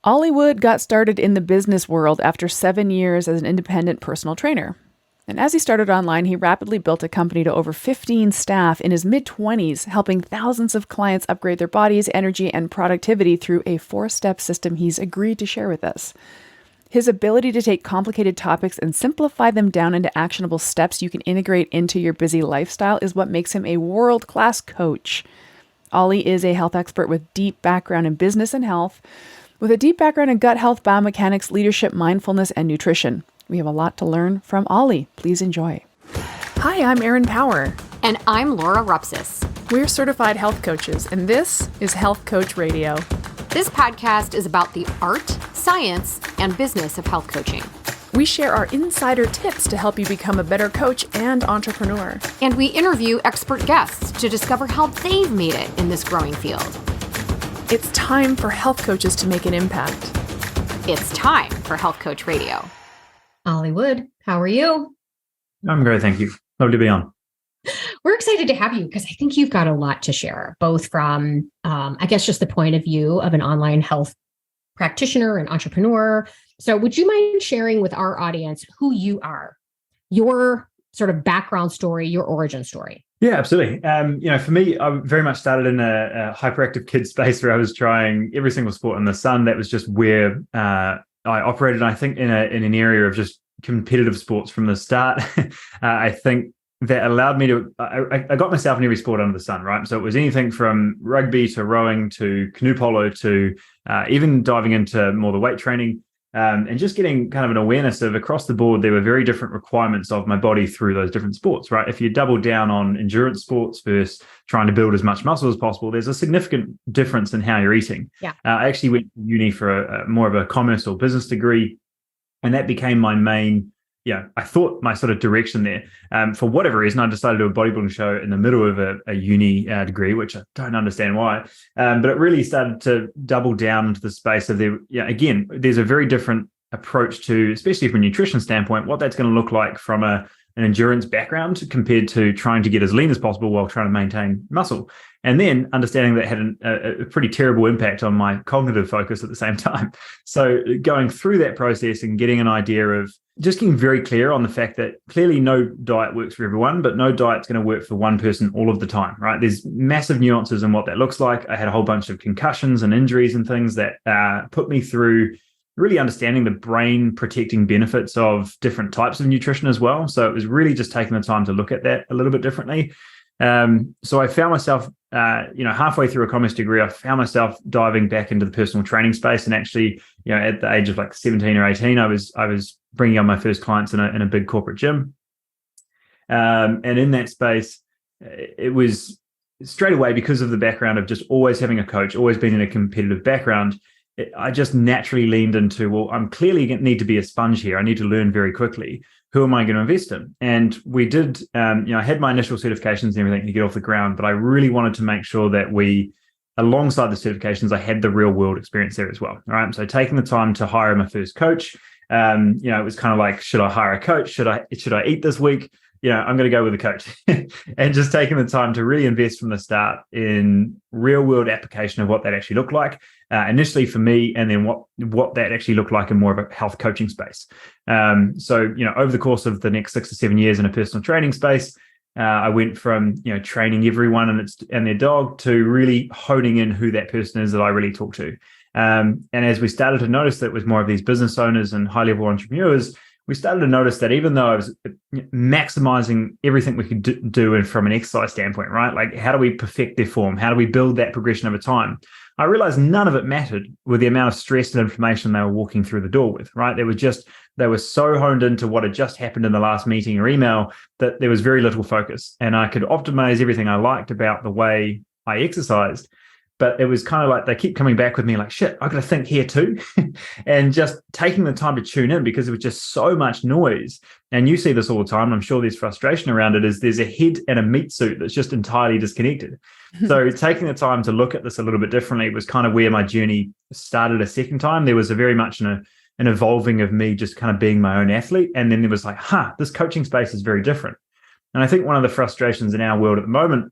Olly got started in the business world after 7 years as an independent personal trainer. And as he started online, he rapidly built a company to over 15 staff in his mid-20s, helping thousands of clients upgrade their bodies, energy, and productivity through a 4-step system he's agreed to share with us. His ability to take complicated topics and simplify them down into actionable steps you can integrate into your busy lifestyle is what makes him a world-class coach. Olly is a health expert with deep background in business and health, with a deep background in gut health, biomechanics, leadership, mindfulness, and nutrition. We have a lot to learn from Olly. Please enjoy. Hi, I'm Erin Power. And I'm Laura Rupsis. We're certified health coaches, and this is Health Coach Radio. This podcast is about the art, science, and business of health coaching. We share our insider tips to help you become a better coach and entrepreneur. And we interview expert guests to discover how they've made it in this growing field. It's time for health coaches to make an impact. It's time for Health Coach Radio. Olly Wood, how are you? I'm great, thank you. Lovely to be on. We're excited to have you because I think you've got a lot to share, both from, I guess, just the point of view of an online health practitioner and entrepreneur. So would you mind sharing with our audience who you are, your sort of background story, your origin story? Yeah, absolutely. For me, I very much started in a hyperactive kid space where I was trying every single sport in the sun. That was just where I operated. I think in an area of just competitive sports from the start. I think that allowed me to, I got myself in every sport under the sun, right? So it was anything from rugby to rowing to canoe polo to even diving into more the weight training. And just getting kind of an awareness of across the board, there were very different requirements of my body through those different sports, right? If you double down on endurance sports versus trying to build as much muscle as possible, there's a significant difference in how you're eating. Yeah. I actually went to uni for a more of a commerce or business degree, and that became my main, I thought my sort of direction there. For whatever reason, I decided to do a bodybuilding show in the middle of a uni degree, which I don't understand why. But it really started to double down into the space of there's a very different approach to, especially from a nutrition standpoint, what that's going to look like from an endurance background compared to trying to get as lean as possible while trying to maintain muscle. And then understanding that had a pretty terrible impact on my cognitive focus at the same time. So going through that process and getting an idea of just getting very clear on the fact that clearly no diet works for everyone, but no diet's going to work for one person all of the time, right? There's massive nuances in what that looks like. I had a whole bunch of concussions and injuries and things that put me through really understanding the brain protecting benefits of different types of nutrition as well. So it was really just taking the time to look at that a little bit differently. So I found myself, halfway through a commerce degree, I found myself diving back into the personal training space. And actually, at the age of like 17 or 18, I was bringing on my first clients in a big corporate gym. And in that space, it was straight away, because of the background of just always having a coach, always being in a competitive background, I just naturally leaned into, well, I'm clearly going to need to be a sponge here. I need to learn very quickly. Who am I going to invest in? And we did, I had my initial certifications and everything to get off the ground, but I really wanted to make sure that alongside the certifications, I had the real world experience there as well. All right. So taking the time to hire my first coach, it was kind of like, should I hire a coach? Should I eat this week? I'm going to go with a coach. And just taking the time to really invest from the start in real world application of what that actually looked like, initially for me, and then what that actually looked like in more of a health coaching space. So over the course of the next 6 to 7 years in a personal training space, I went from training everyone and their dog to really honing in who that person is that I really talk to. And as we started to notice that it was more of these business owners and high level entrepreneurs, we started to notice that even though I was maximizing everything we could do and from an exercise standpoint, right? Like, how do we perfect their form? How do we build that progression over time? I realized none of it mattered with the amount of stress and inflammation they were walking through the door with, right? They were so honed into what had just happened in the last meeting or email that there was very little focus. And I could optimize everything I liked about the way I exercised. But it was kind of like they keep coming back with me like, shit, I've got to think here too. And just taking the time to tune in, because there was just so much noise. And you see this all the time. I'm sure there's frustration around it, is there's a head and a meat suit that's just entirely disconnected. So taking the time to look at this a little bit differently was kind of where my journey started a second time. There was a very much an evolving of me just kind of being my own athlete. And then there was like, this coaching space is very different. And I think one of the frustrations in our world at the moment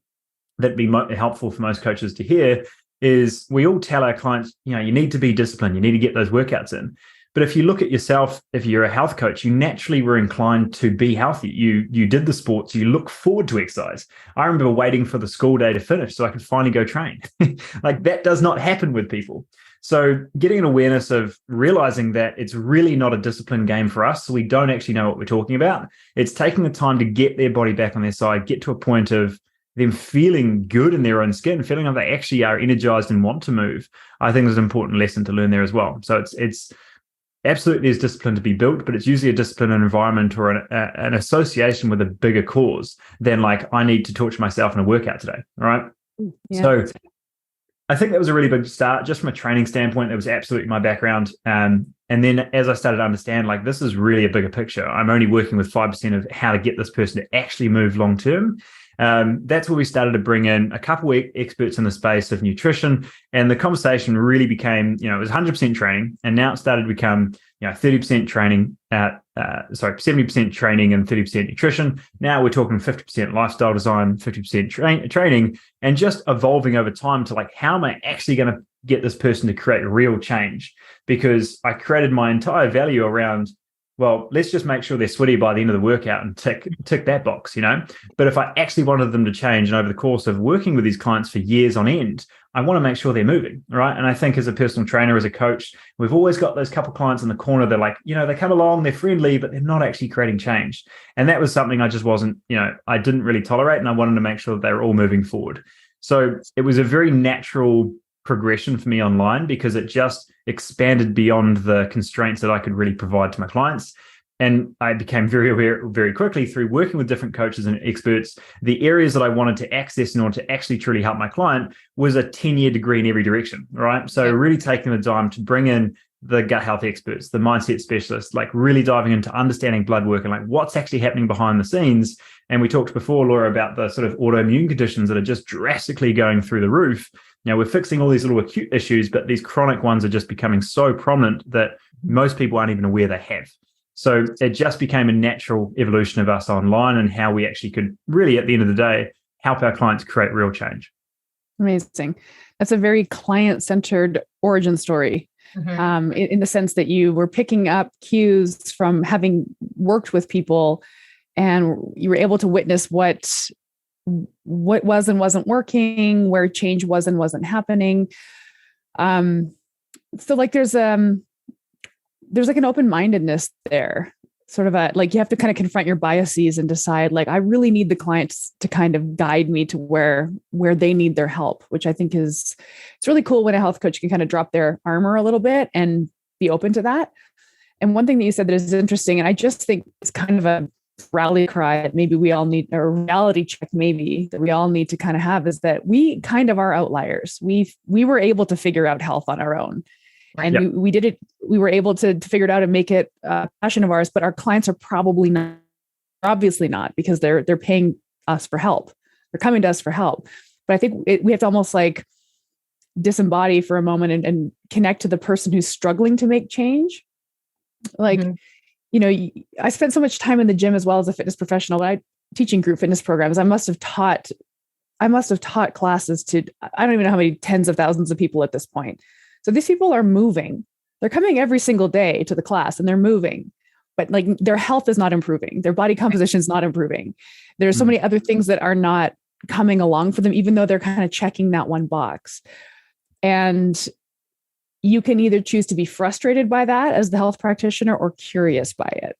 that'd be helpful for most coaches to hear is we all tell our clients, you need to be disciplined, you need to get those workouts in. But if you look at yourself, if you're a health coach, you naturally were inclined to be healthy. You did the sports, you look forward to exercise. I remember waiting for the school day to finish so I could finally go train. Like, that does not happen with people. So getting an awareness of realizing that it's really not a discipline game for us, so we don't actually know what we're talking about. It's taking the time to get their body back on their side, get to a point of them feeling good in their own skin, feeling like they actually are energized and want to move. I think is an important lesson to learn there as well. So it's absolutely is discipline to be built, but it's usually a discipline environment or an association with a bigger cause than like, I need to torture myself in a workout today. All right. Yeah. So I think that was a really big start just from a training standpoint. That was absolutely my background. And then as I started to understand, like, this is really a bigger picture. I'm only working with 5% of how to get this person to actually move long term. That's where we started to bring in a couple of experts in the space of nutrition, and the conversation really became, it was 100% training, and now it started to become, 30% training, 70% training and 30% nutrition. Now we're talking 50% lifestyle design, 50% training, and just evolving over time to like, how am I actually going to get this person to create real change? Because I created my entire value around, well, let's just make sure they're sweaty by the end of the workout and tick that box, But if I actually wanted them to change, and over the course of working with these clients for years on end, I want to make sure they're moving, right? And I think as a personal trainer, as a coach, we've always got those couple clients in the corner. They're like, they come along, they're friendly, but they're not actually creating change. And that was something I just wasn't, I didn't really tolerate, and I wanted to make sure that they were all moving forward. So it was a very natural progression for me online, because it just expanded beyond the constraints that I could really provide to my clients. And I became very aware very quickly through working with different coaches and experts, the areas that I wanted to access in order to actually truly help my client was a 10-year degree in every direction, right? So really taking the time to bring in the gut health experts, the mindset specialists, like really diving into understanding blood work and like what's actually happening behind the scenes. And we talked before, Laura, about the sort of autoimmune conditions that are just drastically going through the roof. Now we're fixing all these little acute issues, but these chronic ones are just becoming so prominent that most people aren't even aware they have. So it just became a natural evolution of us online and how we actually could really, at the end of the day, help our clients create real change. Amazing. That's a very client-centered origin story. Mm-hmm. In the sense that you were picking up cues from having worked with people, and you were able to witness what was and wasn't working, where change was and wasn't happening. So like there's like an open-mindedness there, sort of like you have to kind of confront your biases and decide, like, I really need the clients to kind of guide me to where they need their help, which I think it's really cool when a health coach can kind of drop their armor a little bit and be open to that. And one thing that you said that is interesting, and I just think it's kind of a rally cry that maybe we all need, or a reality check maybe that we all need to kind of have, is that we kind of are outliers. We were able to figure out health on our own. And yep. we did it. We were able to figure it out and make it a passion of ours, but our clients are probably not, obviously not, because they're paying us for help. They're coming to us for help. But I think we have to almost like disembody for a moment and connect to the person who's struggling to make change. Like, mm-hmm. I spent so much time in the gym as well as a fitness professional, but teaching group fitness programs. I must have taught classes to, I don't even know how many tens of thousands of people at this point. So these people are moving. They're coming every single day to the class and they're moving, but like their health is not improving. Their body composition is not improving. There's so many other things that are not coming along for them, even though they're kind of checking that one box. And you can either choose to be frustrated by that as the health practitioner or curious by it.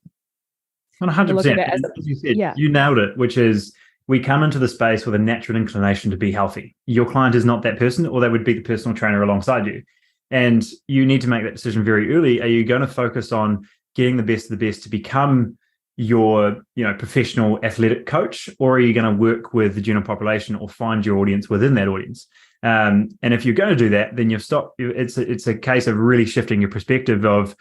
100%. As you said, yeah. You nailed it, which is we come into the space with a natural inclination to be healthy. Your client is not that person, or they would be the personal trainer alongside you. And you need to make that decision very early. Are you going to focus on getting the best of the best to become your, professional athletic coach, or are you going to work with the general population or find your audience within that audience? And if you're going to do that, then it's a case of really shifting your perspective of,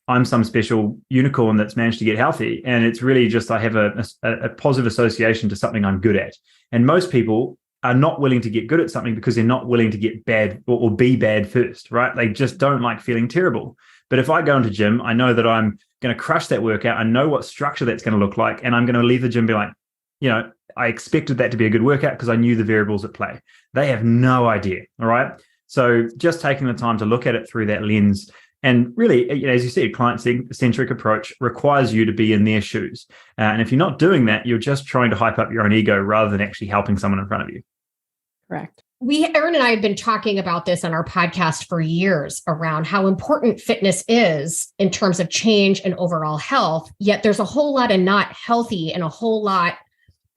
I'm some special unicorn that's managed to get healthy. And it's really just, I have a positive association to something I'm good at. And most people are not willing to get good at something because they're not willing to get bad or be bad first, right? They just don't like feeling terrible. But if I go into gym, I know that I'm going to crush that workout. I know what structure that's going to look like. And I'm going to leave the gym and be like, I expected that to be a good workout because I knew the variables at play. They have no idea, all right? So just taking the time to look at it through that lens, and really, as you said, client-centric approach requires you to be in their shoes. And if you're not doing that, you're just trying to hype up your own ego rather than actually helping someone in front of you. Correct. Erin and I have been talking about this on our podcast for years around how important fitness is in terms of change and overall health. Yet there's a whole lot of not healthy and a whole lot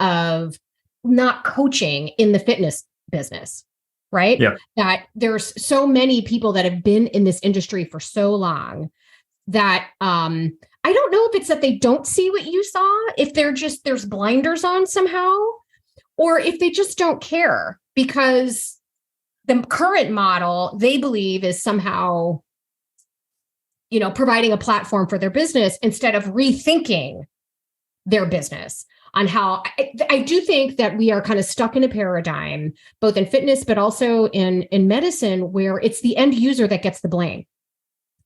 of not coaching in the fitness business, right? Yeah. That there's so many people that have been in this industry for so long that I don't know if it's that they don't see what you saw, if there's blinders on somehow, or if they just don't care because the current model they believe is somehow, providing a platform for their business instead of rethinking their business on how I do think that we are kind of stuck in a paradigm, both in fitness, but also in medicine, where it's the end user that gets the blame,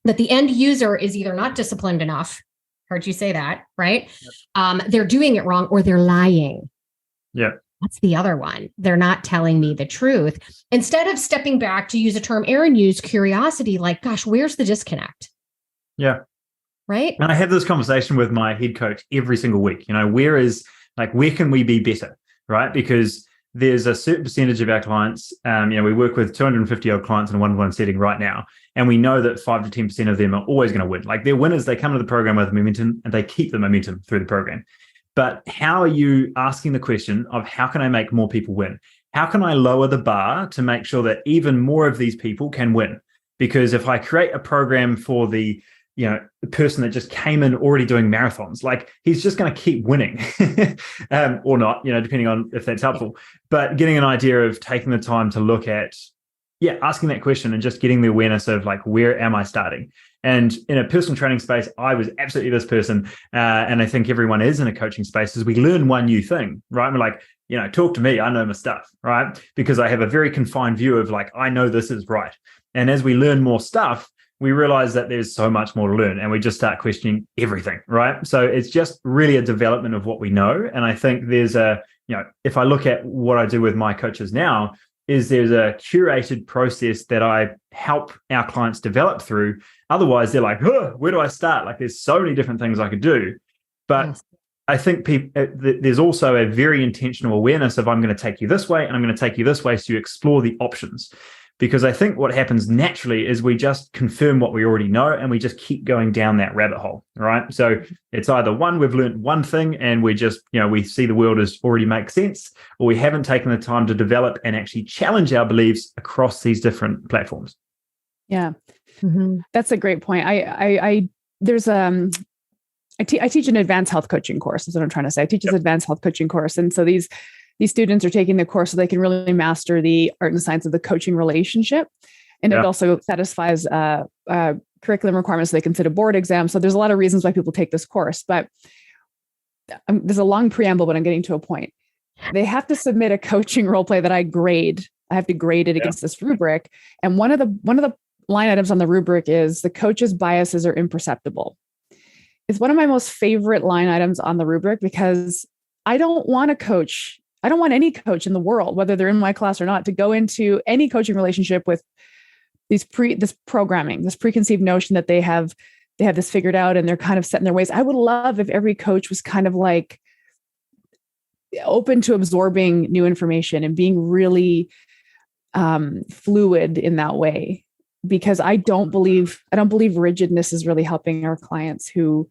that the end user is either not disciplined enough. Heard you say that, right? Yep. They're doing it wrong or they're lying. Yeah. That's the other one. They're not telling me the truth. Instead of stepping back, to use a term Erin used, curiosity, like, gosh, where's the disconnect? Yeah. Right. And I have this conversation with my head coach every single week. Where can we be better? Right. Because there's a certain percentage of our clients, we work with 250 odd clients in a one-on-one setting right now. And we know that 5 to 10% of them are always going to win. Like they're winners, they come to the program with momentum and they keep the momentum through the program. But how are you asking the question of how can I make more people win? How can I lower the bar to make sure that even more of these people can win? Because if I create a program for the person that just came in already doing marathons, like he's just going to keep winning or not, depending on if that's helpful. But getting an idea of taking the time to look at, asking that question and just getting the awareness of like, where am I starting? And in a personal training space, I was absolutely this person. And I think everyone is in a coaching space as we learn one new thing, right? And we're like, talk to me, I know my stuff, right? Because I have a very confined view of like, I know this is right. And as we learn more stuff, we realize that there's so much more to learn and we just start questioning everything, right? So it's just really a development of what we know. And I think there's if I look at what I do with my coaches now, there's a curated process that I help our clients develop through. Otherwise, they're like, where do I start? Like there's so many different things I could do. But yes. I think there's also a very intentional awareness of I'm going to take you this way and I'm going to take you this way, so you explore the options. Because I think what happens naturally is we just confirm what we already know and we just keep going down that rabbit hole, right? So it's either we've learned one thing and we just, we see the world as already makes sense, or we haven't taken the time to develop and actually challenge our beliefs across these different platforms. Yeah, That's a great point. I teach an advanced health coaching course. That's what I'm trying to say. I teach this advanced health coaching course. And so these students are taking the course so they can really master the art and science of the coaching relationship. And it also satisfies curriculum requirements so they can sit a board exam. So there's a lot of reasons why people take this course, but there's a long preamble, but I'm getting to a point. They have to submit a coaching role play that I grade. I have to grade it against this rubric. And one of the line items on the rubric is the coach's biases are imperceptible. It's one of my most favorite line items on the rubric because I don't want a coach. I don't want any coach in the world, whether they're in my class or not, to go into any coaching relationship with this programming, this preconceived notion that they have this figured out and they're kind of set in their ways. I would love if every coach was kind of like open to absorbing new information and being really fluid in that way, because I don't believe rigidness is really helping our clients who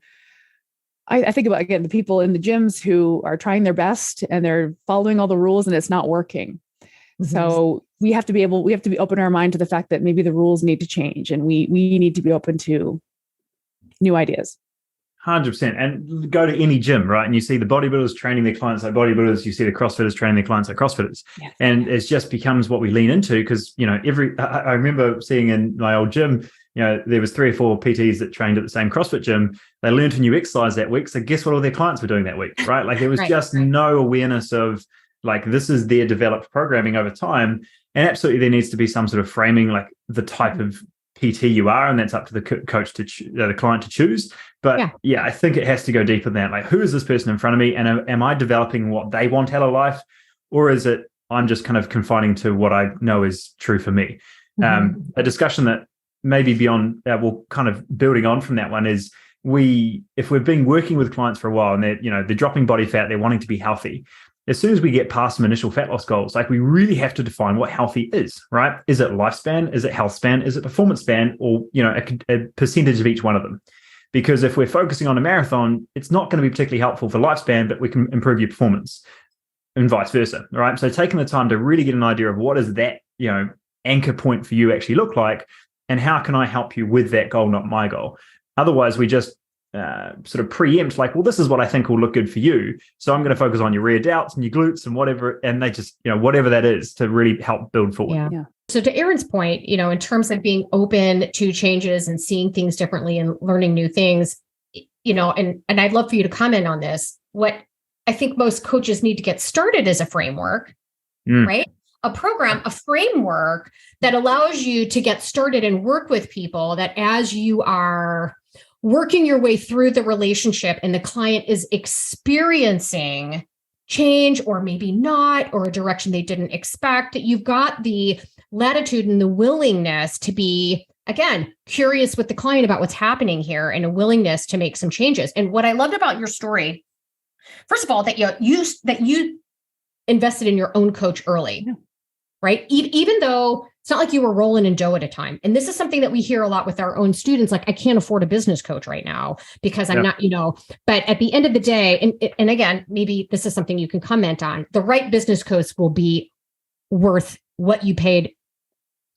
I think about, again, the people in the gyms who are trying their best and they're following all the rules and it's not working. Mm-hmm. So we have to be open our mind to the fact that maybe the rules need to change and we need to be open to new ideas. 100%. And go to any gym, right? And you see the bodybuilders training their clients like bodybuilders. You see the CrossFitters training their clients like CrossFitters. Yes. And it just becomes what we lean into because, I remember seeing in my old gym, there was 3 or 4 PTs that trained at the same CrossFit gym. They learned a new exercise that week. So guess what all their clients were doing that week, right? Like there was no awareness of like, this is their developed programming over time. And absolutely there needs to be some sort of framing, like the type of PT you are, and that's up to the coach the client to choose. But I think it has to go deeper than that. Like, who is this person in front of me? And am I developing what they want out of life? Or is it I'm just kind of confining to what I know is true for me? A discussion that maybe beyond, well, kind of building on from that one is if we've been working with clients for a while and they're dropping body fat, they're wanting to be healthy. As soon as we get past some initial fat loss goals, like we really have to define what healthy is, right? Is it lifespan? Is it health span? Is it performance span? Or, a percentage of each one of them? Because if we're focusing on a marathon, it's not going to be particularly helpful for lifespan, but we can improve your performance and vice versa, right? So taking the time to really get an idea of what does that, anchor point for you actually look like, and how can I help you with that goal, not my goal? Otherwise, we just sort of preempt like, well, this is what I think will look good for you. So I'm going to focus on your rear delts and your glutes and whatever. And they just, whatever that is to really help build forward. Yeah. So to Erin's point, in terms of being open to changes and seeing things differently and learning new things, and I'd love for you to comment on this. What I think most coaches need to get started is a framework, right? A program, a framework that allows you to get started and work with people that as you are working your way through the relationship and the client is experiencing change or maybe not, or a direction they didn't expect, you've got the latitude and the willingness to be, again, curious with the client about what's happening here and a willingness to make some changes. And what I loved about your story, first of all, that you invested in your own coach early. Yeah. Right? Even though it's not like you were rolling in dough at a time. And this is something that we hear a lot with our own students. Like, I can't afford a business coach right now because I'm not, but at the end of the day, and again, maybe this is something you can comment on, the right business coach will be worth what you paid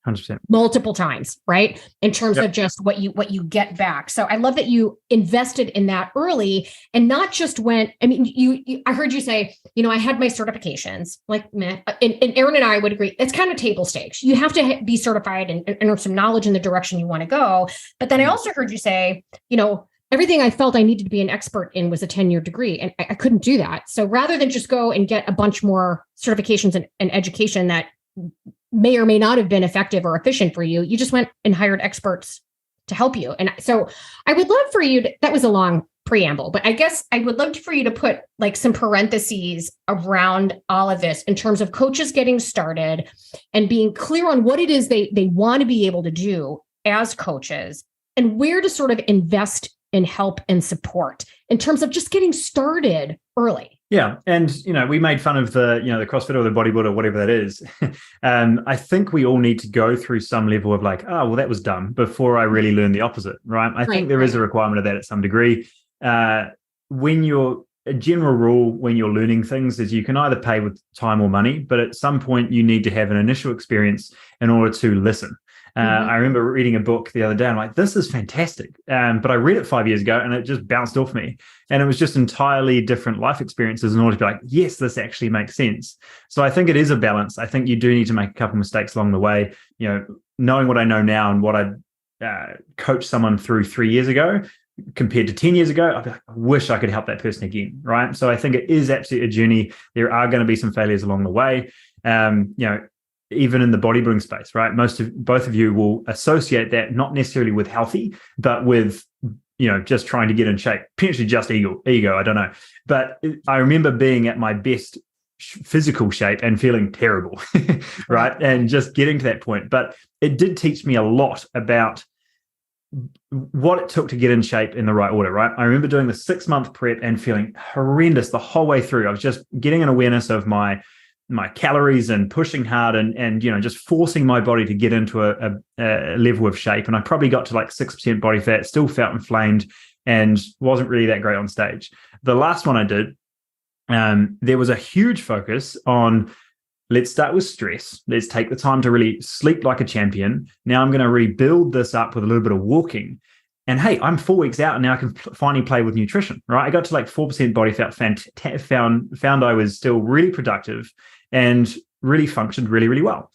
100%. Multiple times, right? In terms of just what you get back. So I love that you invested in that early and not just went, I heard you say, I had my certifications, like, meh. And Erin and I would agree, it's kind of table stakes. You have to be certified and earn some knowledge in the direction you want to go. But then I also heard you say, everything I felt I needed to be an expert in was a 10-year degree, and I couldn't do that. So rather than just go and get a bunch more certifications and education that may or may not have been effective or efficient for you, you just went and hired experts to help you. And so I would love for you that was a long preamble, but I guess I would love for you to put like some parentheses around all of this in terms of coaches getting started and being clear on what it is they want to be able to do as coaches and where to sort of invest in help and support in terms of just getting started early. Yeah. And, we made fun of the CrossFit or the bodybuilder, whatever that is. I think we all need to go through some level of like, oh, well, that was dumb before I really learned the opposite, right? I think there is a requirement of that at some degree. A general rule when you're learning things is you can either pay with time or money, but at some point you need to have an initial experience in order to listen. I remember reading a book the other day. I'm like, this is fantastic. But I read it 5 years ago and it just bounced off me. And it was just entirely different life experiences in order to be like, yes, this actually makes sense. So I think it is a balance. I think you do need to make a couple mistakes along the way. Knowing what I know now and what I coached someone through 3 years ago compared to 10 years ago, I'd be like, I wish I could help that person again, right? So I think it is absolutely a journey. There are going to be some failures along the way. Even in the bodybuilding space, right? Both of you will associate that not necessarily with healthy, but with, just trying to get in shape, potentially just ego, I don't know. But I remember being at my best physical shape and feeling terrible, right? And just getting to that point. But it did teach me a lot about what it took to get in shape in the right order, right? I remember doing the 6-month prep and feeling horrendous the whole way through. I was just getting an awareness of my calories and pushing hard and just forcing my body to get into a level of shape. And I probably got to like 6% body fat, still felt inflamed and wasn't really that great on stage. The last one I did, there was a huge focus on, let's start with stress. Let's take the time to really sleep like a champion. Now I'm going to rebuild this up with a little bit of walking. And hey, I'm 4 weeks out and now I can finally play with nutrition, right? I got to like 4% body fat, found I was still really productive and really functioned really, really well.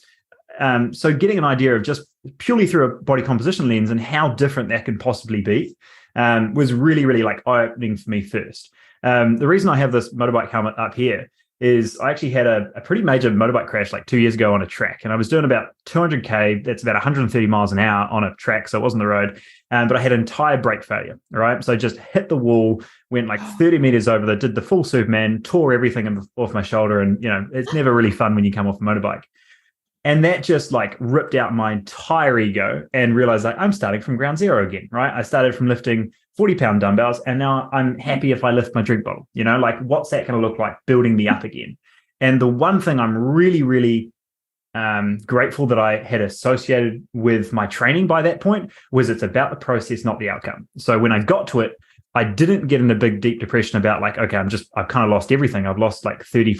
So getting an idea of just purely through a body composition lens and how different that could possibly be was really, really like eye-opening for me first. The reason I have this motorbike helmet up here is I actually had a pretty major motorbike crash like 2 years ago on a track, and I was doing about 200K. That's about 130 miles an hour on a track, so it wasn't the road. But I had entire brake failure, right? So I just hit the wall, went like 30 meters over there, did the full Superman, tore everything off my shoulder. And, it's never really fun when you come off a motorbike. And that just like ripped out my entire ego and realized like I'm starting from ground zero again, right? I started from lifting 40-pound dumbbells and now I'm happy if I lift my drink bottle, like what's that going to look like building me up again? And the one thing I'm really, really grateful that I had associated with my training by that point was it's about the process, not the outcome. So when I got to it, I didn't get in a big, deep depression about like, okay, I've kind of lost everything. I've lost like 30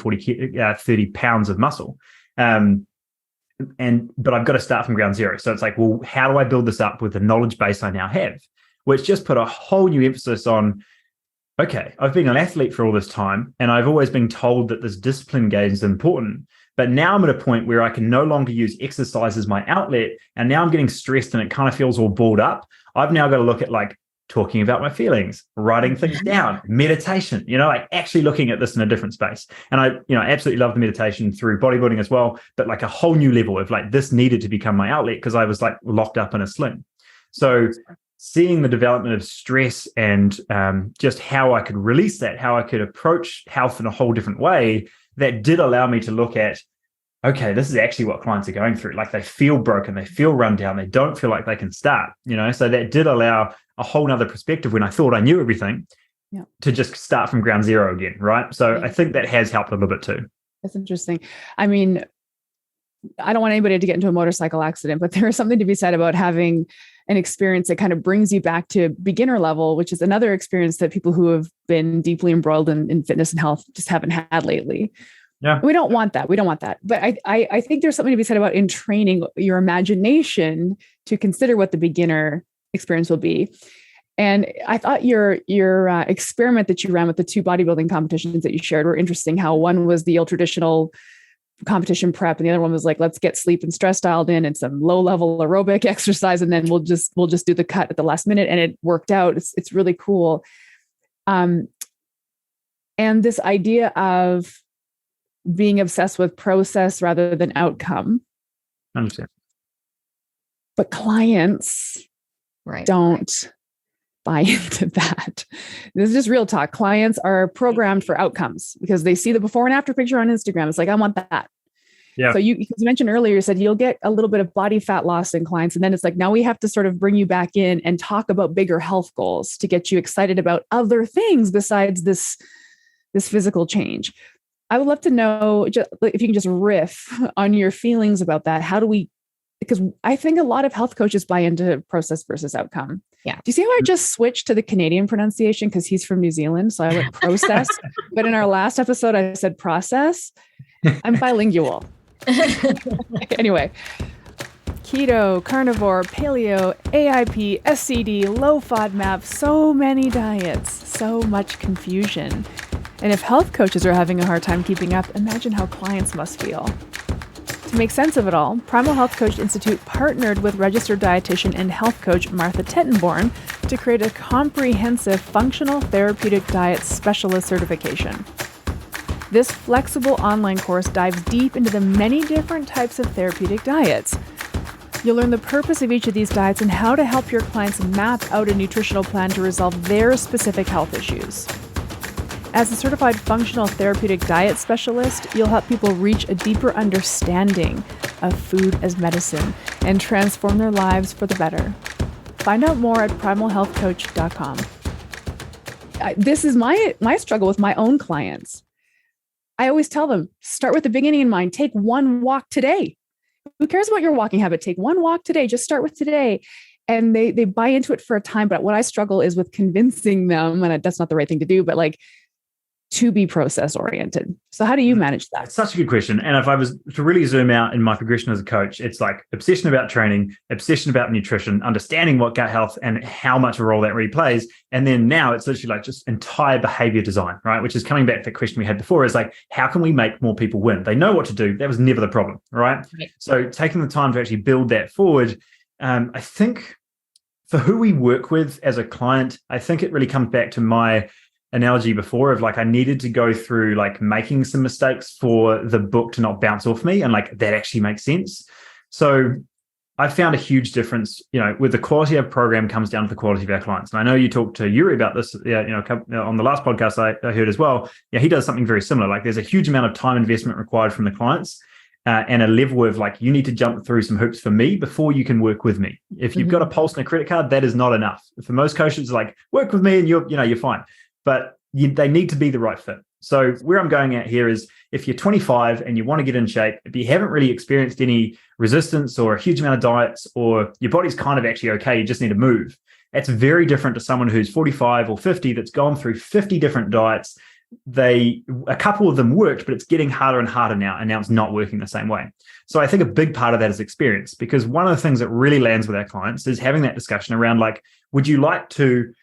pounds of muscle. But I've got to start from ground zero. So it's like, well, how do I build this up with the knowledge base I now have? Which just put a whole new emphasis on, okay, I've been an athlete for all this time, and I've always been told that this discipline game is important. But now I'm at a point where I can no longer use exercise as my outlet, and now I'm getting stressed and it kind of feels all balled up. I've now got to look at like talking about my feelings, writing things down, meditation, like actually looking at this in a different space. And I, absolutely love the meditation through bodybuilding as well, but like a whole new level of like, this needed to become my outlet because I was like locked up in a sling. So seeing the development of stress and just how I could release that, how I could approach health in a whole different way, that did allow me to look at, okay, this is actually what clients are going through. Like they feel broken, they feel run down, they don't feel like they can start, so that did allow a whole nother perspective when I thought I knew everything to just start from ground zero again, right? So I think that has helped a little bit too. That's interesting. I mean, I don't want anybody to get into a motorcycle accident, but there is something to be said about having an experience that kind of brings you back to beginner level, which is another experience that people who have been deeply embroiled in fitness and health just haven't had lately. Yeah. We don't want that. But I think there's something to be said about in training your imagination to consider what the beginner experience will be. And I thought your experiment that you ran with the two bodybuilding competitions that you shared were interesting. How one was the old traditional competition prep, and the other one was like, let's get sleep and stress dialed in and some low level aerobic exercise, and then we'll just do the cut at the last minute. And it worked out. It's really cool. And this idea of being obsessed with process rather than outcome. I understand. But clients don't buy into that. This is just real talk. Clients are programmed for outcomes because they see the before and after picture on Instagram. It's like, I want that. Yeah. So because you mentioned earlier, you said you'll get a little bit of body fat loss in clients. And then it's like, now we have to sort of bring you back in and talk about bigger health goals to get you excited about other things besides this physical change. I would love to know if you can just riff on your feelings about that. Because I think a lot of health coaches buy into process versus outcome. Yeah. Do you see how I just switched to the Canadian pronunciation because he's from New Zealand? So I went process. But in our last episode, I said process. I'm bilingual. Anyway, keto, carnivore, paleo, AIP, SCD, low FODMAP, so many diets, so much confusion. And if health coaches are having a hard time keeping up, imagine how clients must feel. To make sense of it all, Primal Health Coach Institute partnered with registered dietitian and health coach Martha Tettenborn to create a comprehensive functional therapeutic diet specialist certification. This flexible online course dives deep into the many different types of therapeutic diets. You'll learn the purpose of each of these diets and how to help your clients map out a nutritional plan to resolve their specific health issues. As a certified functional therapeutic diet specialist, you'll help people reach a deeper understanding of food as medicine and transform their lives for the better. Find out more at primalhealthcoach.com. This is my struggle with my own clients. I always tell them, start with the beginning in mind. Take one walk today. Who cares about your walking habit? Take one walk today. Just start with today. And they buy into it for a time. But what I struggle is with convincing them, and that's not the right thing to do, but like, to be process oriented. So how do you manage that? It's such a good question. And if I was to really zoom out in my progression as a coach, it's like obsession about training, obsession about nutrition, understanding what gut health and how much of a role that really plays. And then now it's literally like just entire behavior design, right? Which is coming back to the question we had before is like, how can we make more people win? They know what to do. That was never the problem, right? So taking the time to actually build that forward, I think for who we work with as a client, I think it really comes back to my analogy before of like I needed to go through like making some mistakes for the book to not bounce off me and like that actually makes sense. So I found a huge difference, with the quality of program comes down to the quality of our clients. And I know you talked to Yuri about this, on the last podcast I heard as well. Yeah, he does something very similar. Like there's a huge amount of time investment required from the clients. and a level of like, you need to jump through some hoops for me before you can work with me. If you've got a pulse and a credit card, that is not enough. For most coaches, like, work with me and you're fine. But they need to be the right fit. So where I'm going at here is, if you're 25 and you want to get in shape, if you haven't really experienced any resistance or a huge amount of diets, or your body's kind of actually okay, you just need to move. That's very different to someone who's 45 or 50 that's gone through 50 different diets. A couple of them worked, but it's getting harder and harder now, and now it's not working the same way. So I think a big part of that is experience, because one of the things that really lands with our clients is having that discussion around, like, would you like to,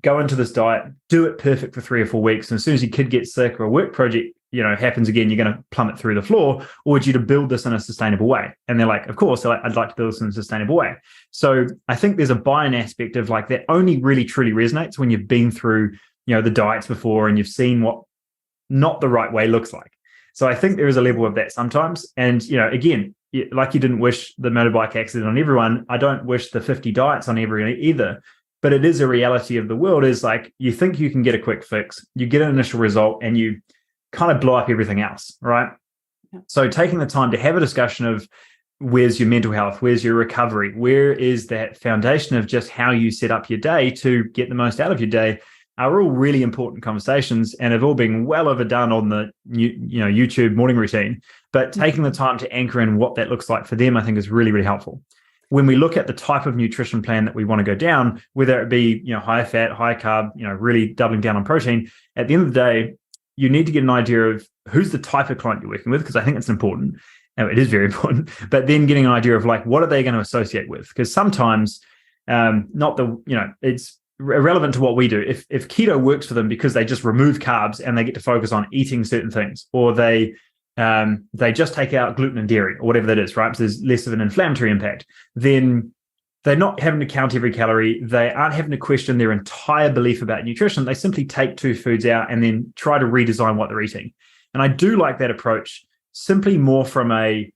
go into this diet, do it perfect for 3 or 4 weeks, and as soon as your kid gets sick or a work project happens again, you're going to plummet through the floor, or would you to build this in a sustainable way? And they're like, of course, I'd like to build this in a sustainable way. So I think there's a buy-in aspect of like that only really truly resonates when you've been through the diets before and you've seen what not the right way looks like. So I think there is a level of that sometimes. And, again, like you didn't wish the motorbike accident on everyone, I don't wish the 50 diets on everyone either. But it is a reality of the world, is like, you think you can get a quick fix, you get an initial result, and you kind of blow up everything else, right? Yeah. So taking the time to have a discussion of, where's your mental health, where's your recovery, where is that foundation of just how you set up your day to get the most out of your day, are all really important conversations, and have all been well overdone on the YouTube morning routine. But taking the time to anchor in what that looks like for them, I think, is really, really helpful. When we look at the type of nutrition plan that we want to go down, whether it be high fat, high carb, really doubling down on protein, at the end of the day, you need to get an idea of who's the type of client you're working with, because I think it's important. It is very important. But then getting an idea of like, what are they going to associate with? Because sometimes it's irrelevant to what we do. If keto works for them because they just remove carbs and they get to focus on eating certain things, or they just take out gluten and dairy, or whatever that is, right? So there's less of an inflammatory impact. Then they're not having to count every calorie. They aren't having to question their entire belief about nutrition. They simply take 2 foods out and then try to redesign what they're eating. And I do like that approach, simply more from a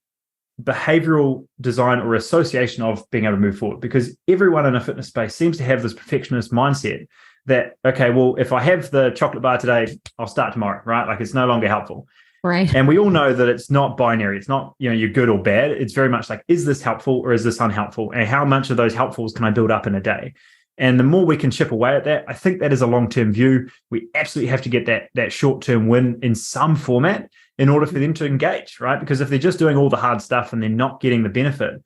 behavioral design or association of being able to move forward, because everyone in a fitness space seems to have this perfectionist mindset that, okay, well, if I have the chocolate bar today, I'll start tomorrow, right? Like, it's no longer helpful. Right. And we all know that it's not binary. It's not, you're good or bad. It's very much like, is this helpful or is this unhelpful? And how much of those helpfuls can I build up in a day? And the more we can chip away at that, I think that is a long-term view. We absolutely have to get that short-term win in some format in order for them to engage, right? Because if they're just doing all the hard stuff and they're not getting the benefit,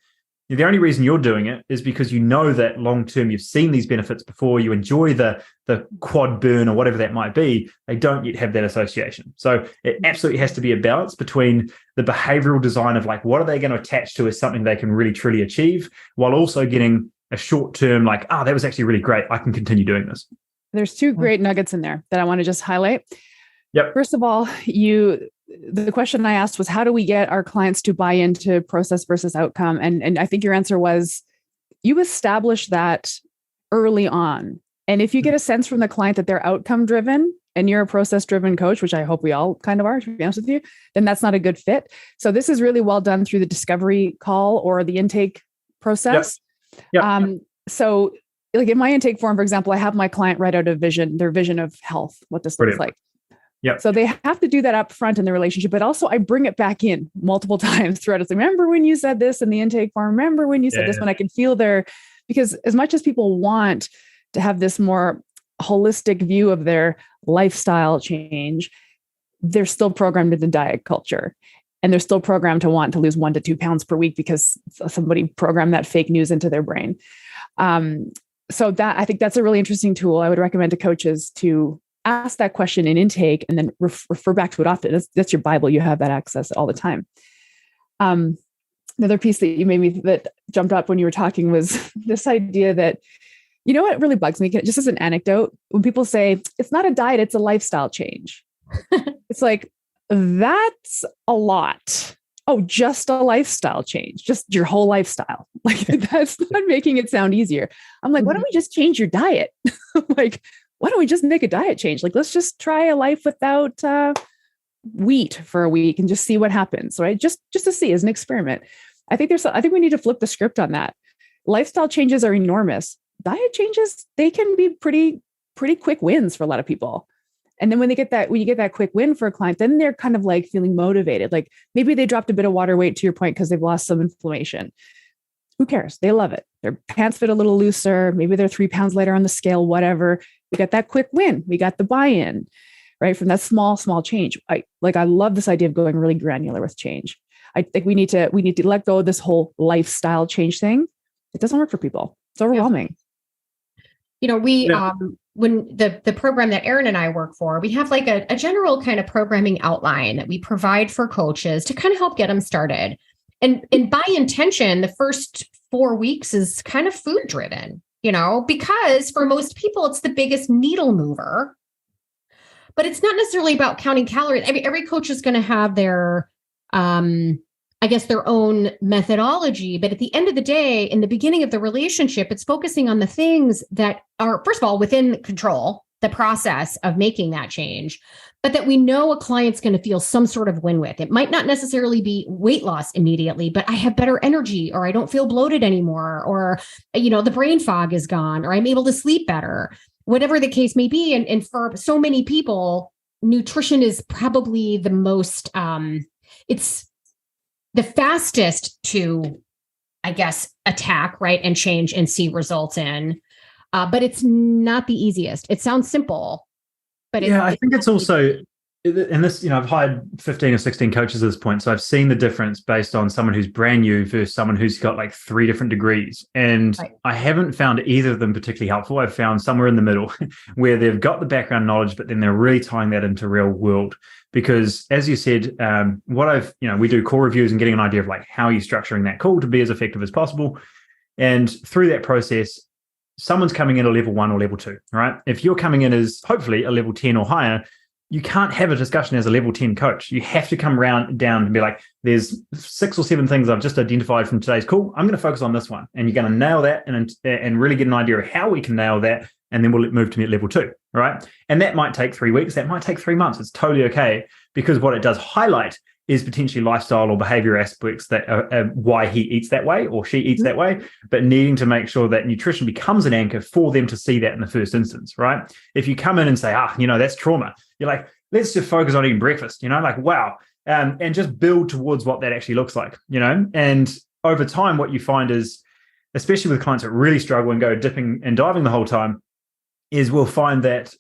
the only reason you're doing it is because you know that long-term you've seen these benefits before, you enjoy the quad burn or whatever that might be. They don't yet have that association. So it absolutely has to be a balance between the behavioral design of like, what are they going to attach to as something they can really truly achieve, while also getting a short-term like, that was actually really great, I can continue doing this. There's 2 great nuggets in there that I want to just highlight. Yep. First of all, the question I asked was, how do we get our clients to buy into process versus outcome? And I think your answer was, you establish that early on. And if you get a sense from the client that they're outcome driven and you're a process driven coach, which I hope we all kind of are, to be honest with you, then that's not a good fit. So this is really well done through the discovery call or the intake process. Yep. So like in my intake form, for example, I have my client write out their vision of health, what this looks like. Yeah. So they have to do that up front in the relationship, but also I bring it back in multiple times throughout. It's like, remember when you said this in the intake form? Remember when you said this? When I can feel because as much as people want to have this more holistic view of their lifestyle change, they're still programmed into diet culture. And they're still programmed to want to lose 1 to 2 pounds per week because somebody programmed that fake news into their brain. So I think that's a really interesting tool. I would recommend to coaches to ask that question in intake and then refer back to it often. That's your Bible. You have that access all the time. Another piece that jumped up when you were talking was this idea that, what really bugs me, just as an anecdote, when people say it's not a diet, it's a lifestyle change. It's like, that's a lot. Oh, just a lifestyle change, just your whole lifestyle. Like, that's not making it sound easier. I'm like, why don't we just change your diet? Like, why don't we just make a diet change? Like, let's just try a life without wheat for a week and just see what happens, right? Just to see, as an experiment. I think we need to flip the script on that. Lifestyle changes are enormous. Diet changes, they can be pretty quick wins for a lot of people. And then when you get that quick win for a client, then they're kind of like feeling motivated. Like maybe they dropped a bit of water weight, to your point, because they've lost some inflammation. Who cares? They love it. Their pants fit a little looser. Maybe they're 3 pounds lighter on the scale, whatever. We got that quick win. We got the buy-in, right? From that small change. I love this idea of going really granular with change. I think we need to let go of this whole lifestyle change thing. It doesn't work for people. It's overwhelming. We when the program that Erin and I work for, we have like a general kind of programming outline that we provide for coaches to kind of help get them started. And by intention, the first 4 weeks is kind of food driven, because for most people, it's the biggest needle mover. But it's not necessarily about counting calories. I mean, every coach is going to have their, their own methodology. But at the end of the day, in the beginning of the relationship, it's focusing on the things that are, first of all, within control, the process of making that change, but that we know a client's going to feel some sort of win with. It might not necessarily be weight loss immediately, but I have better energy, or I don't feel bloated anymore, or, the brain fog is gone, or I'm able to sleep better, whatever the case may be. And for so many people, nutrition is probably the most, it's the fastest to, attack, right, and change and see results in. But it's not the easiest. It sounds simple, but I think it's also, and this, I've hired 15 or 16 coaches at this point. So I've seen the difference based on someone who's brand new versus someone who's got like 3 different degrees. And right. I haven't found either of them particularly helpful. I've found somewhere in the middle where they've got the background knowledge, but then they're really tying that into real world. Because as you said, we do call reviews and getting an idea of like, how are you structuring that call to be as effective as possible? And through that process, someone's coming in a level 1 or level 2, right? If you're coming in as hopefully a level 10 or higher, you can't have a discussion as a level 10 coach. You have to come down and be like, there's 6 or 7 things I've just identified from today's call. I'm going to focus on this one. And you're going to nail that and really get an idea of how we can nail that. And then we'll move to level 2, right? And that might take 3 weeks. That might take 3 months. It's totally okay, because what it does highlight is potentially lifestyle or behavior aspects that are why he eats that way or she eats that way, but needing to make sure that nutrition becomes an anchor for them to see that in the first instance, right? If you come in and say, that's trauma, you're like, let's just focus on eating breakfast, wow. And just build towards what that actually looks like, and over time, what you find is, especially with clients that really struggle and go dipping and diving the whole time, is we'll find that,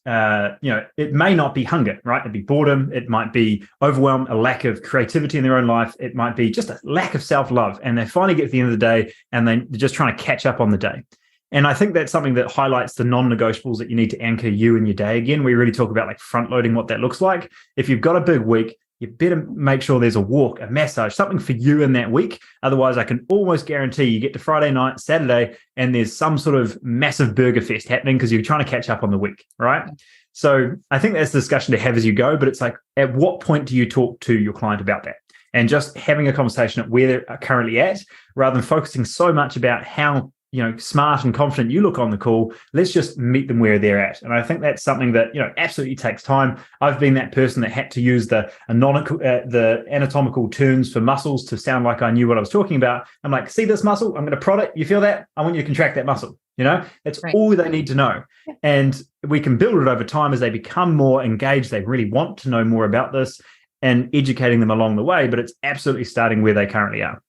it may not be hunger, right? It'd be boredom. It might be overwhelm, a lack of creativity in their own life. It might be just a lack of self-love. And they finally get to the end of the day and they're just trying to catch up on the day. And I think that's something that highlights the non-negotiables that you need to anchor you and your day. Again, we really talk about like front loading, what that looks like. If you've got a big week, you better make sure there's a walk, a massage, something for you in that week. Otherwise, I can almost guarantee you get to Friday night, Saturday, and there's some sort of massive burger fest happening because you're trying to catch up on the week, right? So I think that's the discussion to have as you go, but it's like, at what point do you talk to your client about that? And just having a conversation at where they're currently at, rather than focusing so much about how smart and confident you look on the call. Let's just meet them where they're at. And I think that's something that, absolutely takes time. I've been that person that had to use the anatomical terms for muscles to sound like I knew what I was talking about. I'm like, see this muscle? I'm going to prod it. You feel that? I want you to contract that muscle. That's right. All they need to know. And we can build it over time as they become more engaged. They really want to know more about this and educating them along the way. But it's absolutely starting where they currently are.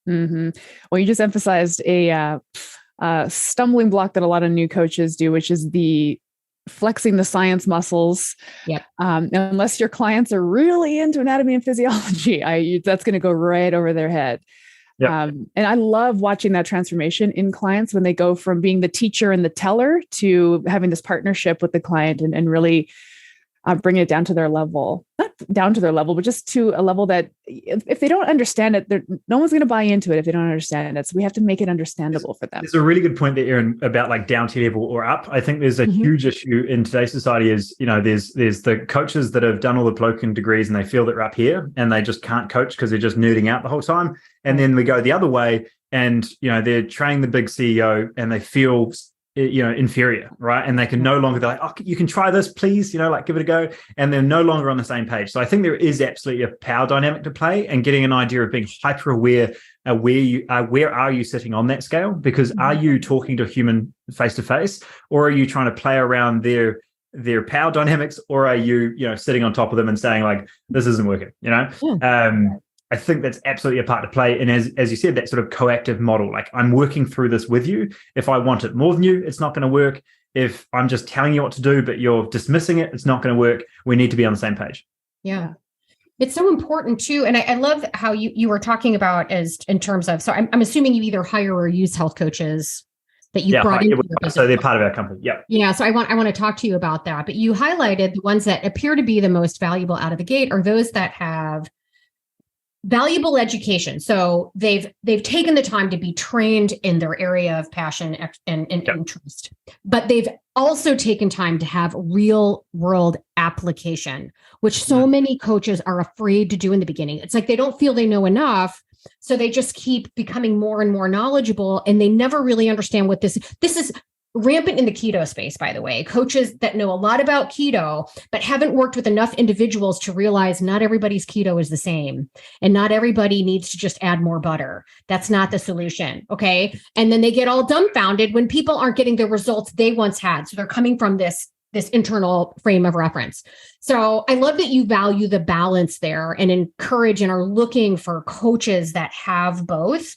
Mm-hmm. Well, you just emphasized a stumbling block that a lot of new coaches do, which is the flexing the science muscles. Yep. Unless your clients are really into anatomy and physiology, that's going to go right over their head. Yep. And I love watching that transformation in clients when they go from being the teacher and the teller to having this partnership with the client and really bring it down to their level, not down to their level, but just to a level that if they don't understand it, no one's going to buy into it if they don't understand it. So we have to make it understandable for them. There's a really good point there, Erin, about like down to level or up. I think there's a huge issue in today's society is, there's the coaches that have done all the cloaking degrees and they feel that they're up here and they just can't coach because they're just nerding out the whole time. And then we go the other way and, they're training the big CEO and they feel inferior, right? And they can no longer, they're like, oh, you can try this, please, give it a go. And they're no longer on the same page. So I think there is absolutely a power dynamic to play and getting an idea of being hyper aware, where are you sitting on that scale? Because are you talking to a human face to face, or are you trying to play around their their power dynamics, or are you, sitting on top of them and saying like, this isn't working, I think that's absolutely a part to play. And as you said, that sort of coactive model, like I'm working through this with you. If I want it more than you, it's not going to work. If I'm just telling you what to do, but you're dismissing it, it's not going to work. We need to be on the same page. Yeah. It's so important too. And I love how you were talking about as in terms of, so I'm assuming you either hire or use health coaches that you brought into your business. So they're part of our company. Yeah. Yeah. So I want to talk to you about that. But you highlighted the ones that appear to be the most valuable out of the gate are those that have valuable education. So they've taken the time to be trained in their area of passion and interest, but they've also taken time to have real world application, which so many coaches are afraid to do in the beginning. It's like they don't feel they know enough. So they just keep becoming more and more knowledgeable, and they never really understand what this is. Rampant in the keto space, by the way, coaches that know a lot about keto, but haven't worked with enough individuals to realize not everybody's keto is the same. And not everybody needs to just add more butter. That's not the solution. Okay. And then they get all dumbfounded when people aren't getting the results they once had. So they're coming from this internal frame of reference. So I love that you value the balance there and encourage and are looking for coaches that have both.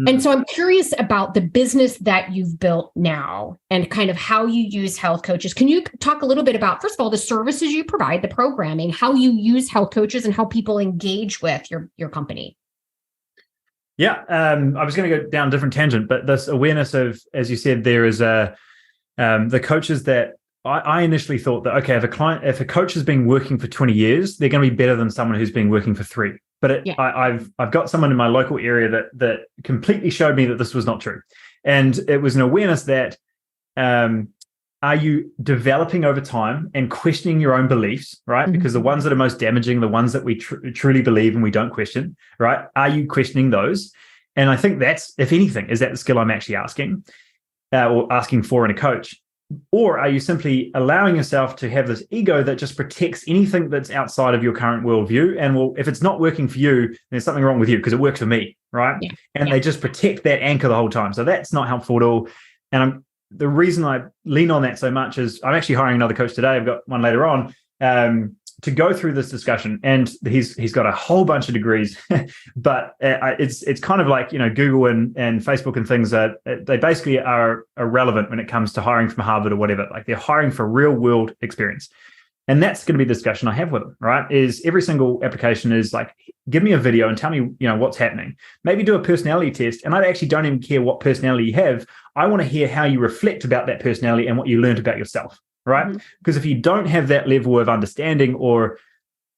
And so I'm curious about the business that you've built now and kind of how you use health coaches. Can you talk a little bit about, first of all, the services you provide, the programming, how you use health coaches and how people engage with your company? Yeah, I was going to go down a different tangent, but this awareness of, as you said, there is the coaches that I initially thought that, okay, if a coach has been working for 20 years, they're going to be better than someone who's been working for 3. But I've got someone in my local area that completely showed me that this was not true. And it was an awareness that are you developing over time and questioning your own beliefs, right? Mm-hmm. Because the ones that are most damaging, the ones that we truly believe and we don't question, right? Are you questioning those? And I think that's, if anything, is that the skill I'm actually asking or asking for in a coach? Or are you simply allowing yourself to have this ego that just protects anything that's outside of your current worldview? And well, if it's not working for you, there's something wrong with you because it works for me, right? Yeah. And they just protect that anchor the whole time. So that's not helpful at all. And the reason I lean on that so much is I'm actually hiring another coach today. I've got one later on to go through this discussion. And he's got a whole bunch of degrees, but it's kind of like, Google and Facebook and things that they basically are irrelevant when it comes to hiring from Harvard or whatever. Like they're hiring for real world experience. And that's going to be the discussion I have with them, right? Is every single application is like, give me a video and tell me, what's happening. Maybe do a personality test. And I actually don't even care what personality you have. I want to hear how you reflect about that personality and what you learned about yourself. Right? Mm-hmm. Because if you don't have that level of understanding or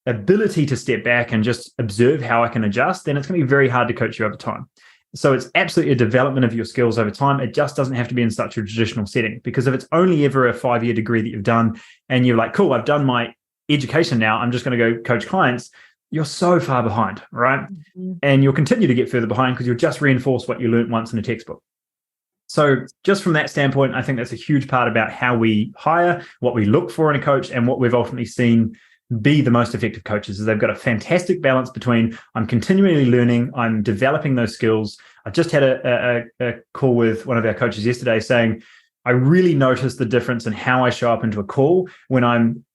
ability to step back and just observe how I can adjust, then it's going to be very hard to coach you over time. So it's absolutely a development of your skills over time. It just doesn't have to be in such a traditional setting, because if it's only ever a 5-year degree that you've done and you're like, cool, I've done my education now, I'm just going to go coach clients, you're so far behind, right? Mm-hmm. And you'll continue to get further behind because you'll just reinforce what you learned once in a textbook. So just from that standpoint, I think that's a huge part about how we hire, what we look for in a coach, and what we've ultimately seen be the most effective coaches is they've got a fantastic balance between I'm continually learning, I'm developing those skills. I just had a call with one of our coaches yesterday saying, I really noticed the difference in how I show up into a call when I'm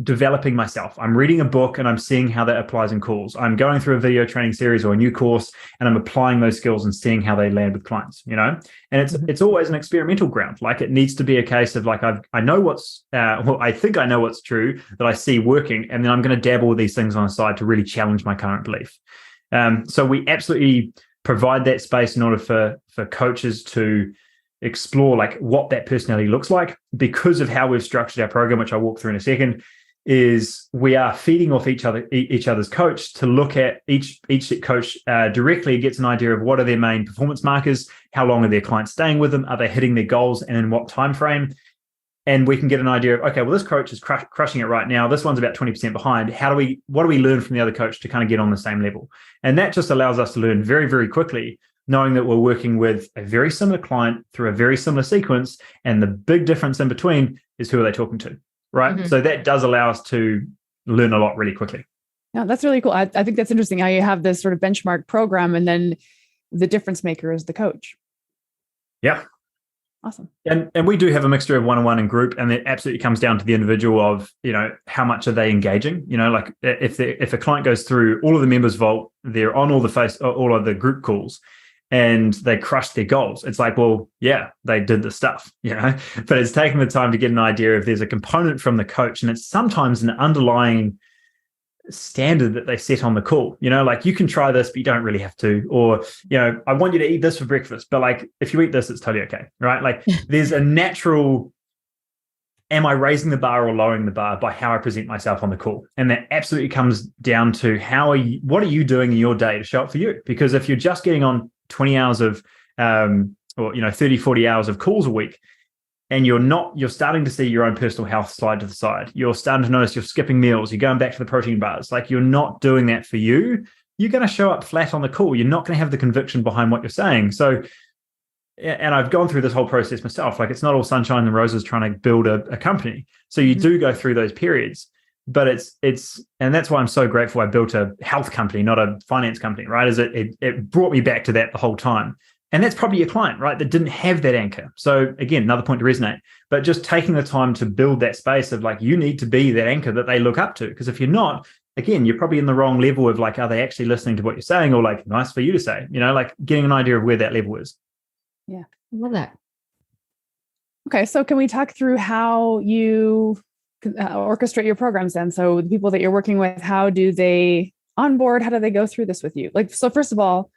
developing myself. I'm reading a book and I'm seeing how that applies in calls. I'm going through a video training series or a new course and I'm applying those skills and seeing how they land with clients, and it's always an experimental ground. Like it needs to be a case of like, I know what's, I think I know what's true that I see working. And then I'm going to dabble with these things on the side to really challenge my current belief. So we absolutely provide that space in order for coaches to explore like what that personality looks like because of how we've structured our program, which I'll walk through in a second. Is we are feeding off each other's coach to look at each coach directly gets an idea of what are their main performance markers, how long are their clients staying with them, are they hitting their goals, and in what time frame. And we can get an idea of, okay, well, this coach is crushing it right now. This one's about 20% behind. What do we learn from the other coach to kind of get on the same level? And that just allows us to learn very, very quickly, knowing that we're working with a very similar client through a very similar sequence. And the big difference in between is who are they talking to? Right. Mm-hmm. So that does allow us to learn a lot really quickly. Yeah, that's really cool. I think that's interesting how you have this sort of benchmark program and then the difference maker is the coach. Yeah. Awesome. And we do have a mixture of one-on-one and group, and it absolutely comes down to the individual of, how much are they engaging? Like if a client goes through all of the members vault, they're on all of the group calls, and they crush their goals. It's like, well, yeah, they did the stuff, but it's taking the time to get an idea if there's a component from the coach, and it's sometimes an underlying standard that they set on the call. Like, you can try this, but you don't really have to. Or, I want you to eat this for breakfast, but like, if you eat this, it's totally okay, right? Like, there's a natural, am I raising the bar or lowering the bar by how I present myself on the call? And that absolutely comes down to what are you doing in your day to show up for you? Because if you're just getting on 20 hours of, or 30, 40 hours of calls a week, and you're starting to see your own personal health slide to the side. You're starting to notice you're skipping meals. You're going back to the protein bars. Like, you're not doing that for you. You're going to show up flat on the call. You're not going to have the conviction behind what you're saying. So, and I've gone through this whole process myself. Like, it's not all sunshine and roses trying to build a company. So you do go through those periods, but and that's why I'm so grateful I built a health company, not a finance company, right? Is it brought me back to that the whole time. And that's probably your client, right, that didn't have that anchor. So again, another point to resonate, but just taking the time to build that space of like, you need to be that anchor that they look up to. Because if you're not, again, you're probably in the wrong level of like, are they actually listening to what you're saying, or like, nice for you to say, like getting an idea of where that level is. Yeah. I love that. Okay. So can we talk through how you orchestrate your programs then? So the people that you're working with, how do they onboard? How do they go through this with you? Like, so first of all,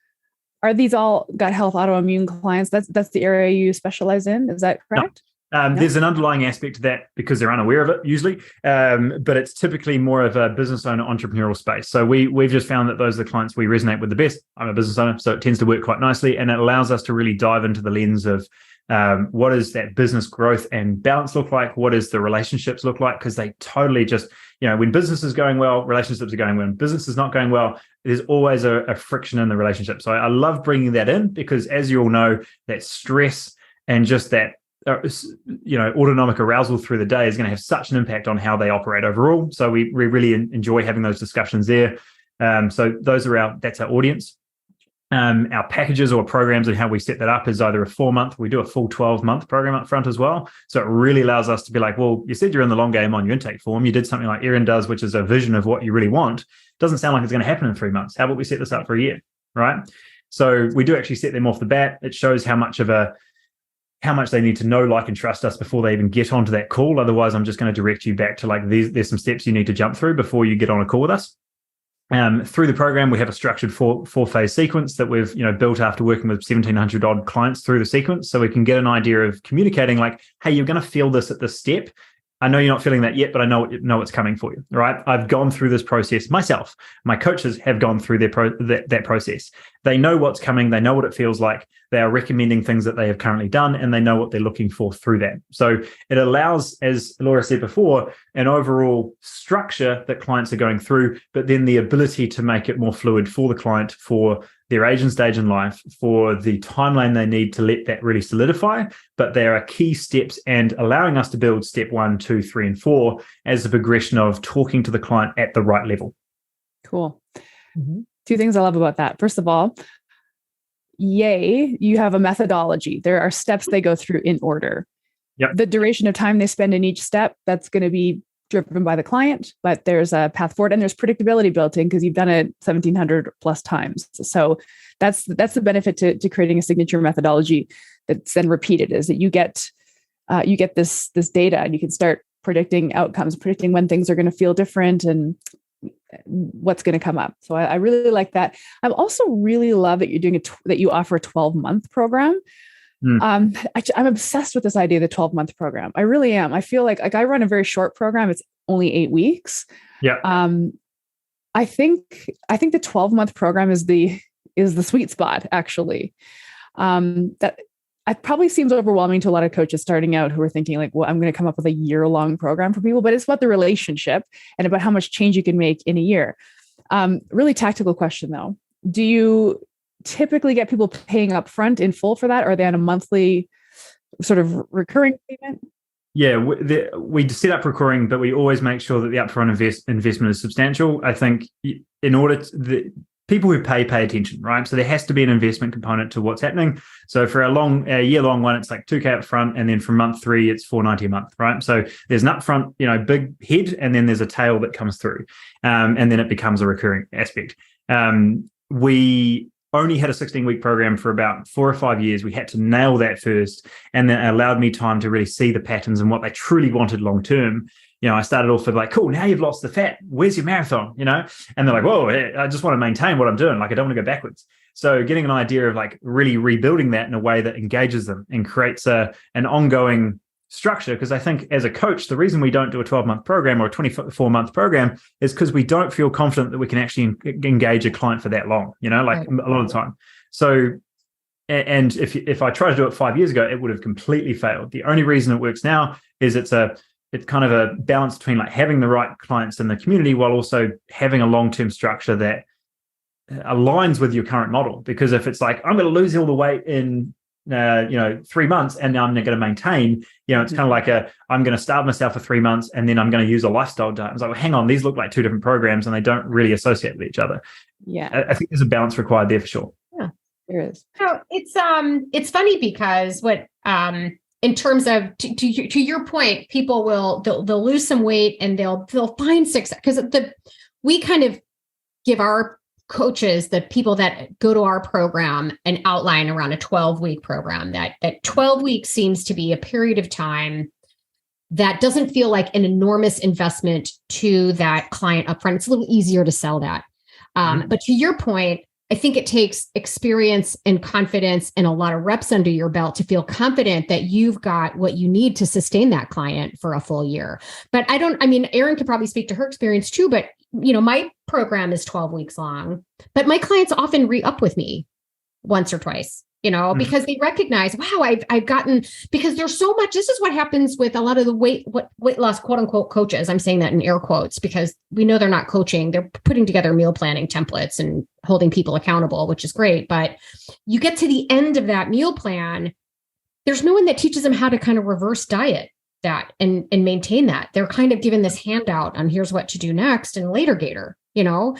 are these all gut health autoimmune clients? That's the area you specialize in. Is that correct? No. There's an underlying aspect to that because they're unaware of it usually, but it's typically more of a business owner entrepreneurial space. So we've just found that those are the clients we resonate with the best. I'm a business owner, so it tends to work quite nicely, and it allows us to really dive into the lens of what does that business growth and balance look like? What does the relationships look like? Because they totally just, when business is going well, relationships are going well. When business is not going well, there's always a friction in the relationship. So I love bringing that in because, as you all know, that stress and just that, autonomic arousal through the day is going to have such an impact on how they operate overall. So we really enjoy having those discussions there. So that's our audience. Our packages or programs and how we set that up is either a 4-month, we do a full 12-month program up front as well. So it really allows us to be like, well, you said you're in the long game on your intake form. You did something like Erin does, which is a vision of what you really want. Doesn't sound like it's going to happen in 3 months. How about we set this up for a year, right? So we do actually set them off the bat. It shows how much they need to know, like, and trust us before they even get onto that call. Otherwise, I'm just going to direct you back to like, there's some steps you need to jump through before you get on a call with us. Through the program, we have a structured four-phase sequence that we've built after working with 1,700 odd clients through the sequence, so we can get an idea of communicating like, hey, you're going to feel this at this step. I know you're not feeling that yet, but I know it's coming for you, right? I've gone through this process myself. My coaches have gone through that process. They know what's coming. They know what it feels like. They are recommending things that they have currently done, and they know what they're looking for through that. So it allows, as Laura said before, an overall structure that clients are going through, but then the ability to make it more fluid for the client, for their age and stage in life, for the timeline they need to let that really solidify. But there are key steps, and allowing us to build step 1, 2, 3, and 4 as a progression of talking to the client at the right level. Cool. Mm-hmm. 2 things I love about that. First of all, you have a methodology. There are steps they go through in order. Yep. The duration of time they spend in each step, that's going to be driven by the client, but there's a path forward and there's predictability built in because you've done it 1,700 plus times. So that's the benefit to creating a signature methodology that's then repeated, is that you get this data and you can start predicting outcomes, predicting when things are going to feel different and what's going to come up. So I really like that. I also really love that you're doing that you offer a 12-month program. I'm obsessed with this idea of the 12-month program. I really am. I feel like I run a very short program. It's only 8 weeks. Yeah. I think the 12-month program is the sweet spot, actually. That it probably seems overwhelming to a lot of coaches starting out who are thinking like, well, I'm going to come up with a year-long program for people, but it's about the relationship and about how much change you can make in a year. Really tactical question though. Do you typically get people paying up front in full for that? Or are they on a monthly sort of recurring payment? Yeah, we set up recurring, but we always make sure that the upfront investment is substantial. I think in order to people who pay attention, right? So there has to be an investment component to what's happening. So for a year-long one, it's like $2,000 up front, and then from month 3, it's $490 a month, right? So there's an upfront, big head, and then there's a tail that comes through, and then it becomes a recurring aspect. We only had a 16-week program for about 4 or 5 years. We had to nail that first, and then it allowed me time to really see the patterns and what they truly wanted long term. I started off with like, cool, now you've lost the fat. Where's your marathon? And they're like, whoa, I just want to maintain what I'm doing. Like, I don't want to go backwards. So getting an idea of like really rebuilding that in a way that engages them and creates an ongoing structure. Because I think as a coach, the reason we don't do a 12-month program or a 24-month program is because we don't feel confident that we can actually engage a client for that long, like right. A lot of the time. So, and if I tried to do it 5 years ago, it would have completely failed. The only reason it works now is it's kind of a balance between like having the right clients in the community while also having a long-term structure that aligns with your current model. Because if it's like, I'm going to lose all the weight in 3 months and now I'm going to maintain, it's kind of like I'm going to starve myself for 3 months and then I'm going to use a lifestyle diet. It's like, well, hang on, these look like two different programs and they don't really associate with each other. Yeah. I think there's a balance required there for sure. Yeah, there is. So it's funny because in terms of to your point, people they'll lose some weight and they'll find success, because we kind of give our coaches, the people that go to our program, an outline around a 12-week program. That 12 weeks seems to be a period of time that doesn't feel like an enormous investment to that client upfront. It's a little easier to sell that. But to your point, I think it takes experience and confidence and a lot of reps under your belt to feel confident that you've got what you need to sustain that client for a full year. But Erin could probably speak to her experience too, but my program is 12 weeks long, but my clients often re-up with me once or twice, because they recognize, wow, I've gotten, because there's so much. This is what happens with a lot of the weight loss, quote unquote, coaches. I'm saying that in air quotes, because we know they're not coaching. They're putting together meal planning templates and holding people accountable, which is great. But you get to the end of that meal plan, there's no one that teaches them how to kind of reverse diet that and maintain that. They're kind of given this handout on here's what to do next and later gator, and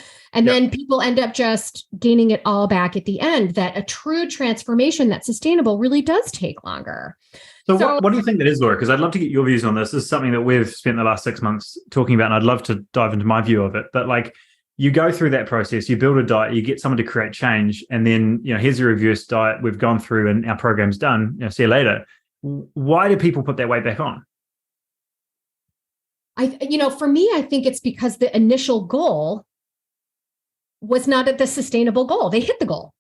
then people end up just gaining it all back at the end. That a true transformation that's sustainable really does take longer. So what do you think that is, Laura? Because I'd love to get your views on this. This is something that we've spent the last 6 months talking about, and I'd love to dive into my view of it. But like, you go through that process, you build a diet, you get someone to create change, and then, here's your reverse diet we've gone through and our program's done, see you later. Why do people put that weight back on? For me, I think it's because the initial goal was not at the sustainable goal. They hit the goal,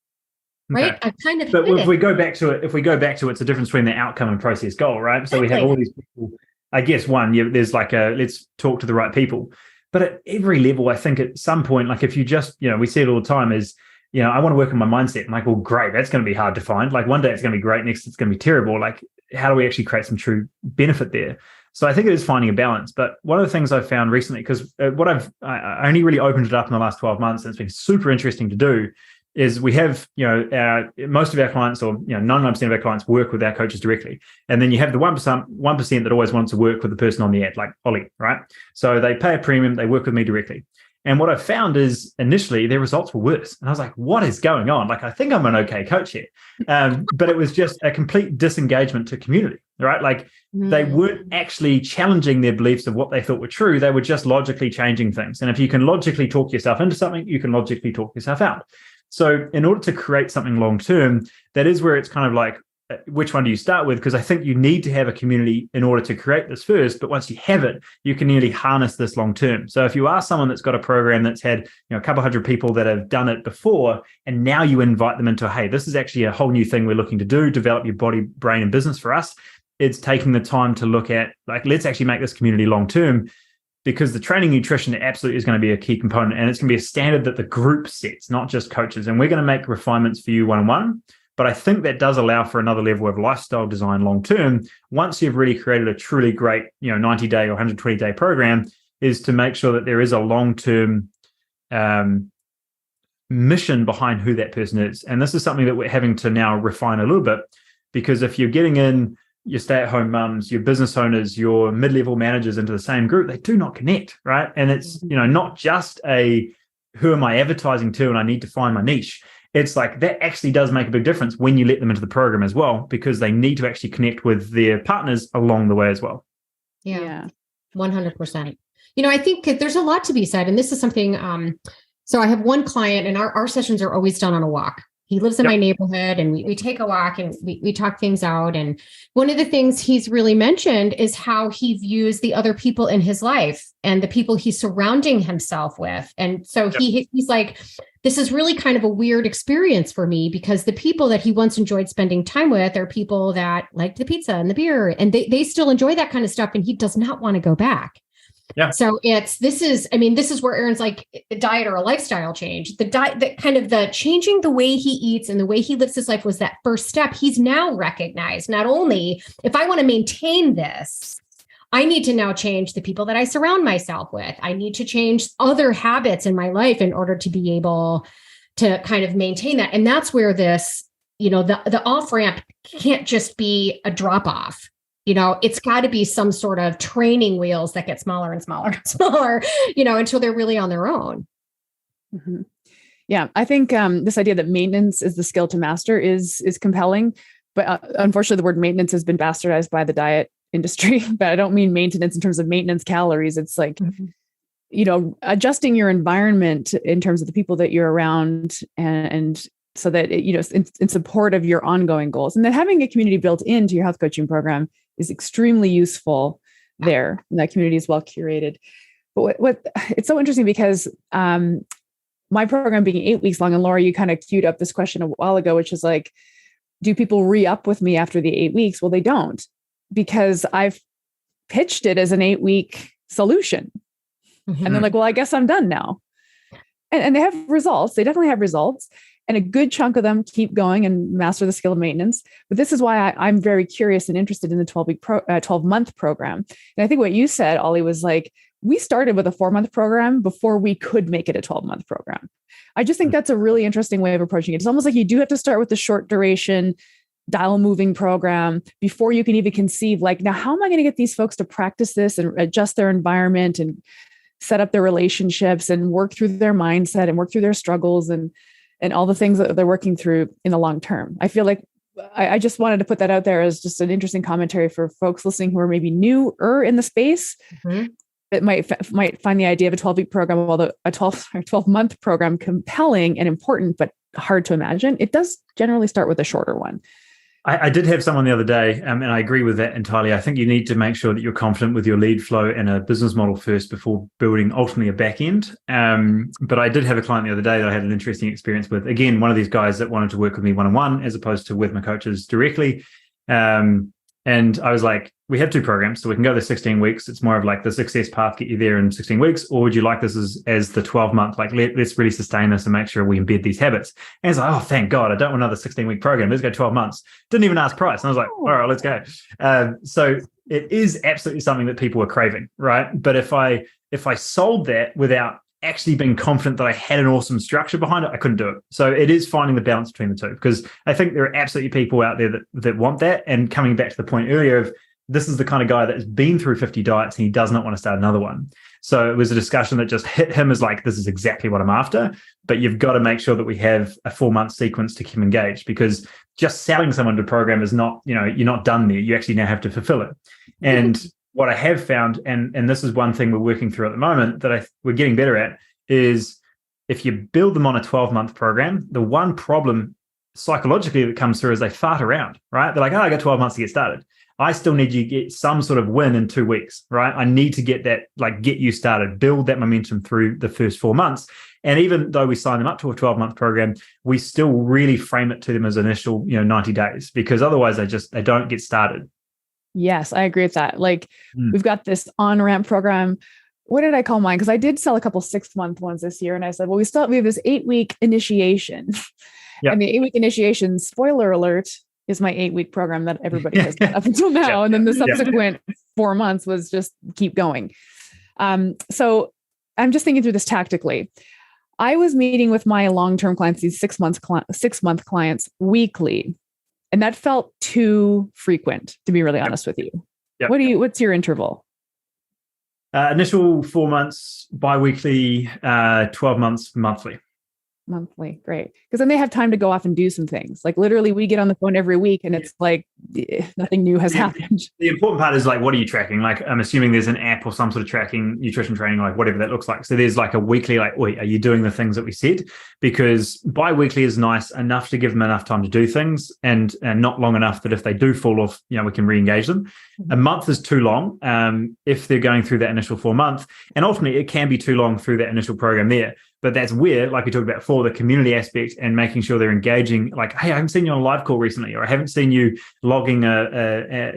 right? Okay. But if we go back to it, it's a difference between the outcome and process goal, right? So we have all these people. I guess there's like let's talk to the right people. But at every level, I think at some point, like if you just, we see it all the time is, I want to work on my mindset. I'm like, well, great, that's going to be hard to find. Like one day it's going to be great, next it's going to be terrible. Like, how do we actually create some true benefit there? So I think it is finding a balance. But one of the things I've found recently, because I only really opened it up in the last 12 months, and it's been super interesting to do, is we have, most of our clients, or 99% of our clients, work with our coaches directly. And then you have the 1% that always wants to work with the person on the ad, like Olly, right? So they pay a premium, they work with me directly. And what I found is initially their results were worse. And I was like, what is going on? Like, I think I'm an okay coach here. But it was just a complete disengagement to community, right? Like they weren't actually challenging their beliefs of what they thought were true. They were just logically changing things. And if you can logically talk yourself into something, you can logically talk yourself out. So in order to create something long-term, that is where it's kind of like, which one do you start with? Because I think you need to have a community in order to create this first. But once you have it, you can nearly harness this long term. So if you are someone that's got a program that's had a couple hundred people that have done it before, and now you invite them into, hey, this is actually a whole new thing we're looking to do, develop your body, brain, and business for us. It's taking the time to look at, like, let's actually make this community long term, because the training nutrition absolutely is going to be a key component, and it's going to be a standard that the group sets, not just coaches. And we're going to make refinements for you one-on-one. But I think that does allow for another level of lifestyle design long term. Once you've really created a truly great, 90-day or 120-day program, is to make sure that there is a long-term mission behind who that person is. And this is something that we're having to now refine a little bit, because if you're getting in your stay-at-home mums, your business owners, your mid-level managers into the same group, they do not connect, right? And it's not just a who am I advertising to, and I need to find my niche. It's like that actually does make a big difference when you let them into the program as well, because they need to actually connect with their partners along the way as well. Yeah. 100%. I think there's a lot to be said. And this is something, so I have one client and our sessions are always done on a walk. He lives in my neighborhood and we take a walk and we talk things out. And one of the things he's really mentioned is how he views the other people in his life and the people he's surrounding himself with. And so he's like, this is really kind of a weird experience for me because the people that he once enjoyed spending time with are people that like the pizza and the beer, and they still enjoy that kind of stuff. And he does not want to go back. Yeah. So this is where Aaron's like a diet or a lifestyle change. The diet, that kind of the changing the way he eats and the way he lives his life was that first step. He's now recognized not only if I want to maintain this, I need to now change the people that I surround myself with. I need to change other habits in my life in order to be able to kind of maintain that. And that's where this, the off ramp can't just be a drop off. It's got to be some sort of training wheels that get smaller and smaller and smaller, until they're really on their own. Mm-hmm. Yeah, I think this idea that maintenance is the skill to master is compelling. But unfortunately, the word maintenance has been bastardized by the diet industry. But I don't mean maintenance in terms of maintenance calories. It's like, adjusting your environment in terms of the people that you're around and so that, in support of your ongoing goals. And then having a community built into your health coaching program is extremely useful there. And that community is well curated. But what it's so interesting because my program being 8 weeks long, and Laura, you kind of queued up this question a while ago, which is like, do people re-up with me after the 8 weeks? Well, they don't, because I've pitched it as an 8-week solution. Mm-hmm. And they're like, well, I guess I'm done now. And they have results. They definitely have results. And a good chunk of them keep going and master the skill of maintenance. But this is why I'm very curious and interested in the 12-month program. And I think what you said, Olly, was like, we started with a 4-month program before we could make it a 12-month program. I just think that's a really interesting way of approaching it. It's almost like you do have to start with the short duration, dial moving program before you can even conceive like, now, how am I going to get these folks to practice this and adjust their environment and set up their relationships and work through their mindset and work through their struggles and all the things that they're working through in the long term. I feel like I just wanted to put that out there as just an interesting commentary for folks listening who are maybe newer in the space that might find the idea of a 12-week program, although a 12-month program compelling and important, but hard to imagine. It does generally start with a shorter one. I did have someone the other day, and I agree with that entirely. I think you need to make sure that you're confident with your lead flow and a business model first before building ultimately a back end. But I did have a client the other day that I had an interesting experience with. Again, one of these guys that wanted to work with me one-on-one as opposed to with my coaches directly. And I was like, we have 2 programs, so we can go the 16 weeks. It's more of like the success path, get you there in 16 weeks. Or would you like this as the 12-month, like let's really sustain this and make sure we embed these habits. And it's like, oh, thank God, I don't want another 16-week program. Let's go 12 months. Didn't even ask price. And I was like, all right, let's go. So it is absolutely something that people are craving, right? But if I sold that without actually being confident that I had an awesome structure behind it, I couldn't do it. So it is finding the balance between the two, because I think there are absolutely people out there that want that. And coming back to the point earlier of, this is the kind of guy that has been through 50 diets and he does not want to start another one. So it was a discussion that just hit him as like, this is exactly what I'm after, but you've got to make sure that we have a 4-month sequence to keep him engaged, because just selling someone to program is not, you're not done there. You actually now have to fulfill it. And what I have found, and this is one thing we're working through at the moment that we're getting better at, is if you build them on a 12-month program, the one problem psychologically that comes through is they fart around, right? They're like, oh, I got 12 months to get started. I still need you to get some sort of win in 2 weeks, right? I need to get that, like, get you started, build that momentum through the first 4 months. And even though we sign them up to a 12-month program, we still really frame it to them as initial, 90 days, because otherwise they don't get started. Yes, I agree with that. Like we've got this on-ramp program. What did I call mine? Because I did sell a couple 6-month ones this year. And I said, well, we have this 8-week initiation. Yep. And the 8-week initiation, spoiler alert, is my 8-week program that everybody has done up until now. And then the subsequent 4 months was just keep going. So I'm just thinking through this tactically. I was meeting with my long-term clients, these 6-month clients weekly. And that felt too frequent, to be really honest with you. Yep. What's your interval? Initial 4 months, bi-weekly, 12 months, monthly. Monthly. Great. Because then they have time to go off and do some things. Like literally we get on the phone every week and it's like nothing new has happened. The important part is like, what are you tracking? Like, I'm assuming there's an app or some sort of tracking, nutrition training, like whatever that looks like. So there's like a weekly, like, wait, are you doing the things that we said? Because bi-weekly is nice enough to give them enough time to do things and not long enough that if they do fall off, we can re-engage them. A month is too long if they're going through that initial 4 months. And ultimately, it can be too long through that initial program there. But that's where, like we talked about before, the community aspect and making sure they're engaging. Like, hey, I haven't seen you on a live call recently, or I haven't seen you logging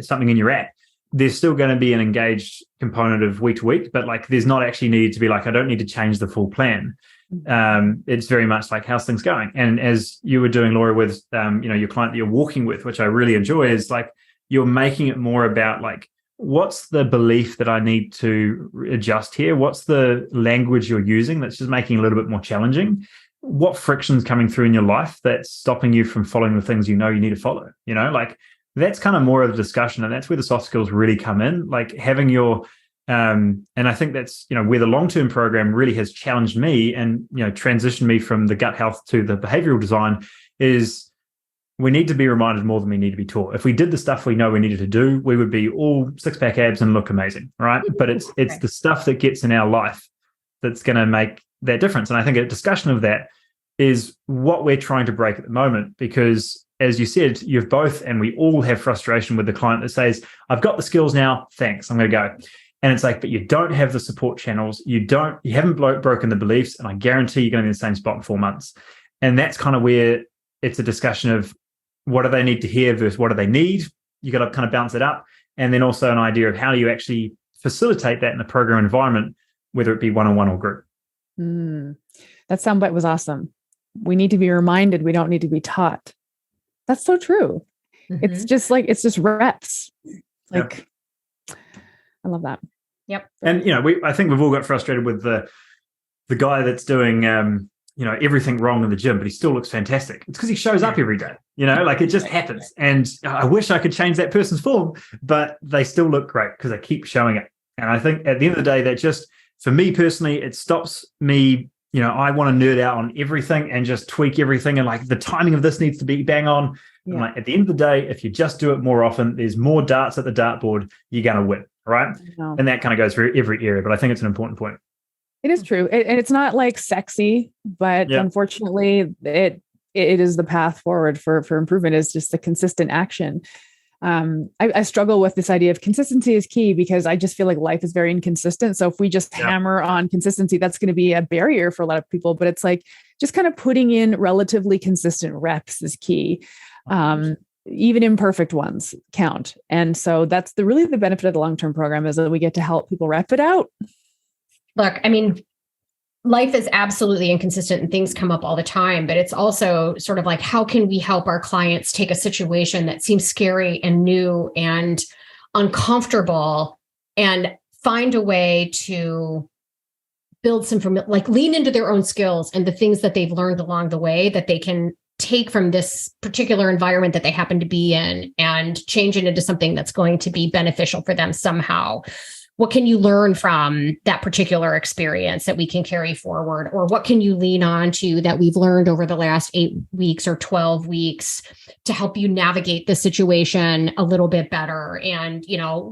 something in your app. There's still going to be an engaged component of week to week, but like there's not actually needed to be like, I don't need to change the full plan. It's very much like, how's things going? And as you were doing, Laura, with your client that you're walking with, which I really enjoy, is like you're making it more about like, what's the belief that I need to adjust here? What's the language you're using that's just making it a little bit more challenging? What friction's coming through in your life that's stopping you from following the things you need to follow? Like that's kind of more of a discussion, and that's where the soft skills really come in. Like having your and I think that's where the long-term program really has challenged me and transitioned me from the gut health to the behavioral design is we need to be reminded more than we need to be taught. If we did the stuff we know we needed to do, we would be all six-pack abs and look amazing, right? But it's the stuff that gets in our life that's going to make that difference. And I think a discussion of that is what we're trying to break at the moment, because as you said, you've both, and we all have frustration with the client that says, I've got the skills now, thanks, I'm going to go. And it's like, but you don't have the support channels. You haven't broken the beliefs. And I guarantee you're going to be in the same spot in 4 months. And that's kind of where it's a discussion of, what do they need to hear versus what do they need? You got to kind of balance it up. And then also an idea of how do you actually facilitate that in a program environment, whether it be one-on-one or group. That soundbite was awesome. We need to be reminded. We don't need to be taught. That's so true. Mm-hmm. It's just reps. Like, yep. I love that. Yep. And, I think we've all got frustrated with the guy that's doing, everything wrong in the gym, but he still looks fantastic. It's because he shows up every day, like it just happens. And I wish I could change that person's form, but they still look great because they keep showing up. And I think at the end of the day, that just, for me personally, it stops me, I want to nerd out on everything and just tweak everything. And like the timing of this needs to be bang on. Yeah. And like at the end of the day, if you just do it more often, there's more darts at the dartboard, you're going to win, right? And that kind of goes through every area, but I think it's an important point. It is true. And it's not like sexy, but unfortunately it is the path forward for improvement, is just the consistent action. I struggle with this idea of consistency is key, because I just feel like life is very inconsistent. So if we just hammer on consistency, that's going to be a barrier for a lot of people, but it's like just kind of putting in relatively consistent reps is key. Even imperfect ones count. And so that's really the benefit of the long-term program, is that we get to help people rep it out. Look, I mean, life is absolutely inconsistent and things come up all the time, but it's also sort of like, how can we help our clients take a situation that seems scary and new and uncomfortable and find a way to build some, lean into their own skills and the things that they've learned along the way that they can take from this particular environment that they happen to be in and change it into something that's going to be beneficial for them somehow. What can you learn from that particular experience that we can carry forward? Or what can you lean on to that we've learned over the last 8 weeks or 12 weeks to help you navigate the situation a little bit better? And,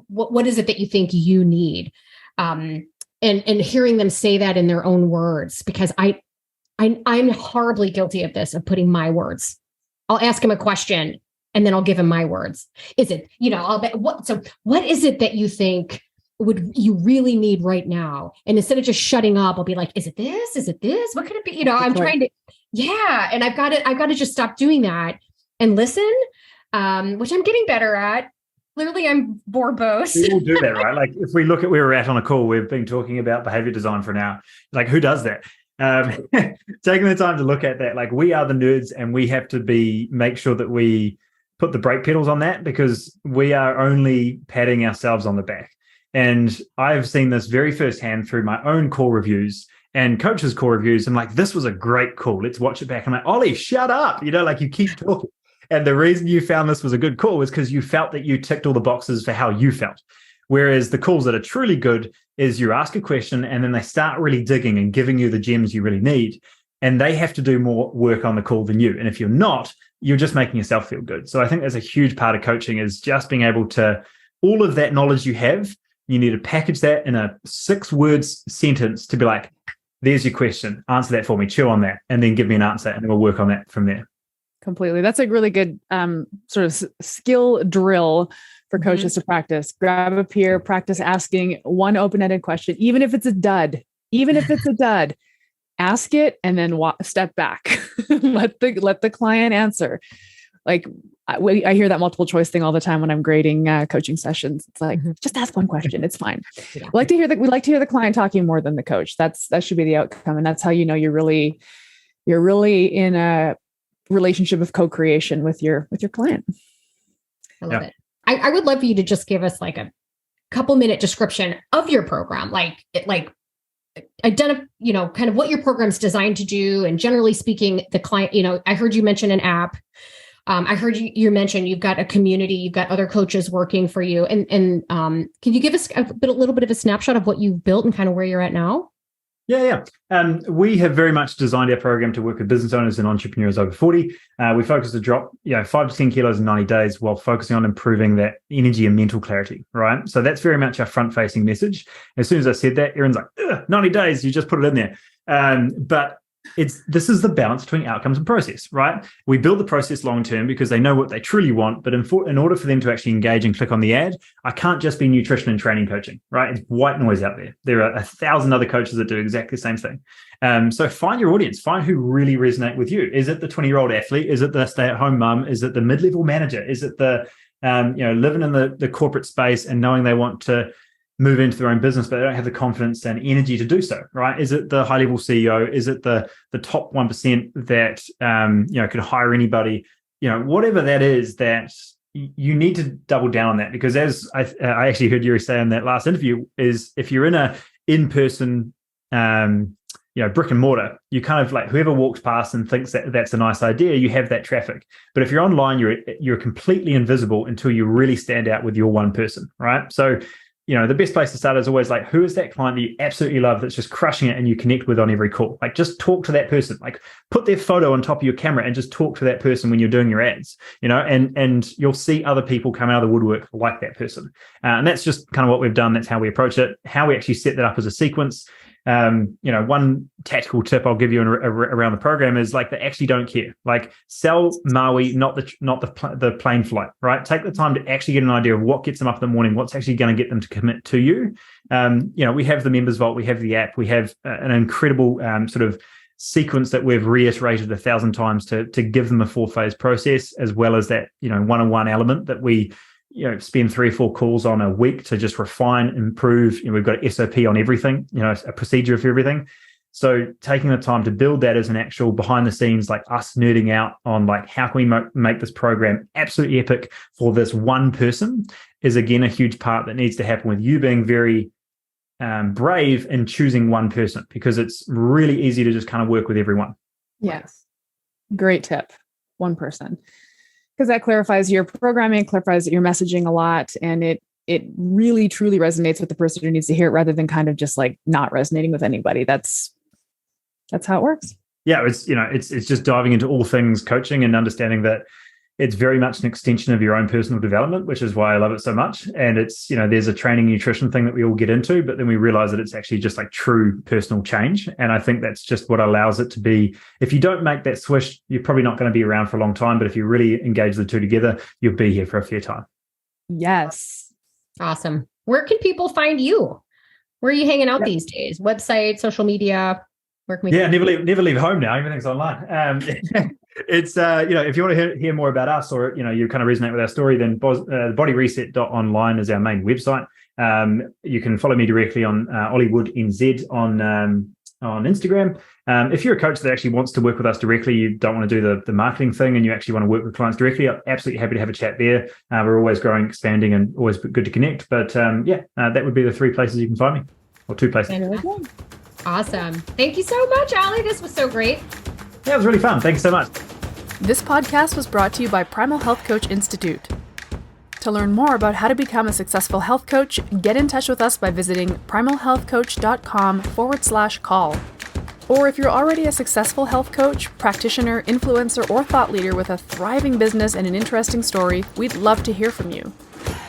what is it that you think you need? And hearing them say that in their own words, because I'm horribly guilty of this, of putting my words. I'll ask him a question and then I'll give him my words. Is it, what is it that you think would you really need right now? And instead of just shutting up, I'll be like, is it this? Is it this? What could it be? I'm trying to, and I've got to just stop doing that and listen, which I'm getting better at. Clearly I'm verbose. We all do that, right? Like if we look at where we're at on a call, we've been talking about behavior design for an hour. Like who does that? Taking the time to look at that, like we are the nerds and we have to make sure that we put the brake pedals on that, because we are only patting ourselves on the back. And I've seen this very firsthand through my own call reviews and coaches' call reviews. I'm like, this was a great call. Let's watch it back. I'm like, Olly, shut up. Like you keep talking. And the reason you found this was a good call was because you felt that you ticked all the boxes for how you felt. Whereas the calls that are truly good is you ask a question and then they start really digging and giving you the gems you really need. And they have to do more work on the call than you. And if you're not, you're just making yourself feel good. So I think that's a huge part of coaching, is just being able to, all of that knowledge you have, you need to package that in a 6-word sentence to be like, there's your question, answer that for me, chew on that, and then give me an answer, and then we'll work on that from there. Completely. That's a really good sort of skill drill for coaches to practice. Grab a peer, practice asking one open-ended question, even if it's a dud, ask it and then step back. let the client answer. Like I hear that multiple choice thing all the time when I'm grading coaching sessions. It's like, just ask one question. It's fine. Yeah. We like to hear the client talking more than the coach. That should be the outcome. And that's how you know you're really in a relationship of co-creation with your client. I love it. I would love for you to just give us like a couple minute description of your program, like identify, kind of what your program's designed to do. And generally speaking, the client, I heard you mention an app. I heard you mention you've got a community, you've got other coaches working for you. And can you give us a little bit of a snapshot of what you've built and kind of where you're at now? Yeah. We have very much designed our program to work with business owners and entrepreneurs over 40. We focus to drop 5 to 10 kilos in 90 days while focusing on improving that energy and mental clarity, right? So that's very much our front-facing message. As soon as I said that, everyone's like, 90 days, you just put it in there. But this is the balance between outcomes and process, right? We build the process long-term because they know what they truly want, but in order for them to actually engage and click on the ad, I can't just be nutrition and training coaching, right? It's white noise out there. There are 1,000 other coaches that do exactly the same thing. So find your audience, find who really resonate with you. Is it the 20-year-old athlete? Is it the stay-at-home mum? Is it the mid-level manager? Is it the, living in the corporate space and knowing they want to move into their own business, but they don't have the confidence and energy to do so, right? Is it the high-level CEO? Is it the top 1% that, could hire anybody? Whatever that is, that you need to double down on that, because as I actually heard Yuri say in that last interview, is if you're in a in-person, brick and mortar, you kind of like whoever walks past and thinks that that's a nice idea, you have that traffic. But if you're online, you're completely invisible until you really stand out with your one person, right? So the best place to start is always like, who is that client that you absolutely love that's just crushing it and you connect with on every call? Like, just talk to that person. Like, put their photo on top of your camera and just talk to that person when you're doing your ads, and you'll see other people come out of the woodwork like that person. And that's just kind of what we've done. That's how we approach it, how we actually set that up as a sequence. One tactical tip I'll give you around the program is like, they actually don't care. Like, sell Maui, not the plane flight, right? Take the time to actually get an idea of what gets them up in the morning, what's actually going to get them to commit to you. We have the members vault, we have the app, we have an incredible sort of sequence that we've reiterated 1,000 times to give them a 4-phase process, as well as that one-on-one element that we spend 3 or 4 calls on a week to just refine, improve. We've got an SOP on everything, a procedure for everything. So taking the time to build that as an actual behind the scenes, like us nerding out on like, how can we make this program absolutely epic for this one person, is again a huge part that needs to happen with you being very brave in choosing one person, because it's really easy to just kind of work with everyone. Yes. Great tip. One person. Because that clarifies your programming, clarifies your messaging a lot, and it really truly resonates with the person who needs to hear it, rather than kind of just like not resonating with anybody. That's how it works. Yeah, it's just diving into all things coaching and understanding that it's very much an extension of your own personal development, which is why I love it so much. And it's, there's a training nutrition thing that we all get into, but then we realize that it's actually just like true personal change. And I think that's just what allows it to be. If you don't make that switch, you're probably not going to be around for a long time. But if you really engage the two together, you'll be here for a fair time. Yes. Awesome. Where can people find you? Where are you hanging out these days? Website, social media? Where can we? Yeah, never leave home now. Everything's online. It's if you want to hear more about us, or you kind of resonate with our story, then bodyreset.online is our main website. You can follow me directly on Olly Wood NZ on Instagram. If you're a coach that actually wants to work with us directly, you don't want to do the marketing thing, and you actually want to work with clients directly, I'm absolutely happy to have a chat there. We're always growing, expanding, and always good to connect. But that would be the 3 places you can find me, or 2 places. Awesome. Thank you so much, Olly. This was so great. Yeah, it was really fun. Thank you so much. This podcast was brought to you by Primal Health Coach Institute. To learn more about how to become a successful health coach, get in touch with us by visiting primalhealthcoach.com/call. Or if you're already a successful health coach, practitioner, influencer, or thought leader with a thriving business and an interesting story, we'd love to hear from you.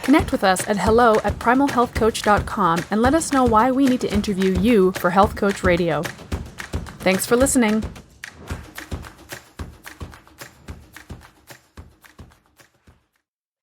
Connect with us at hello@primalhealthcoach.com and let us know why we need to interview you for Health Coach Radio. Thanks for listening.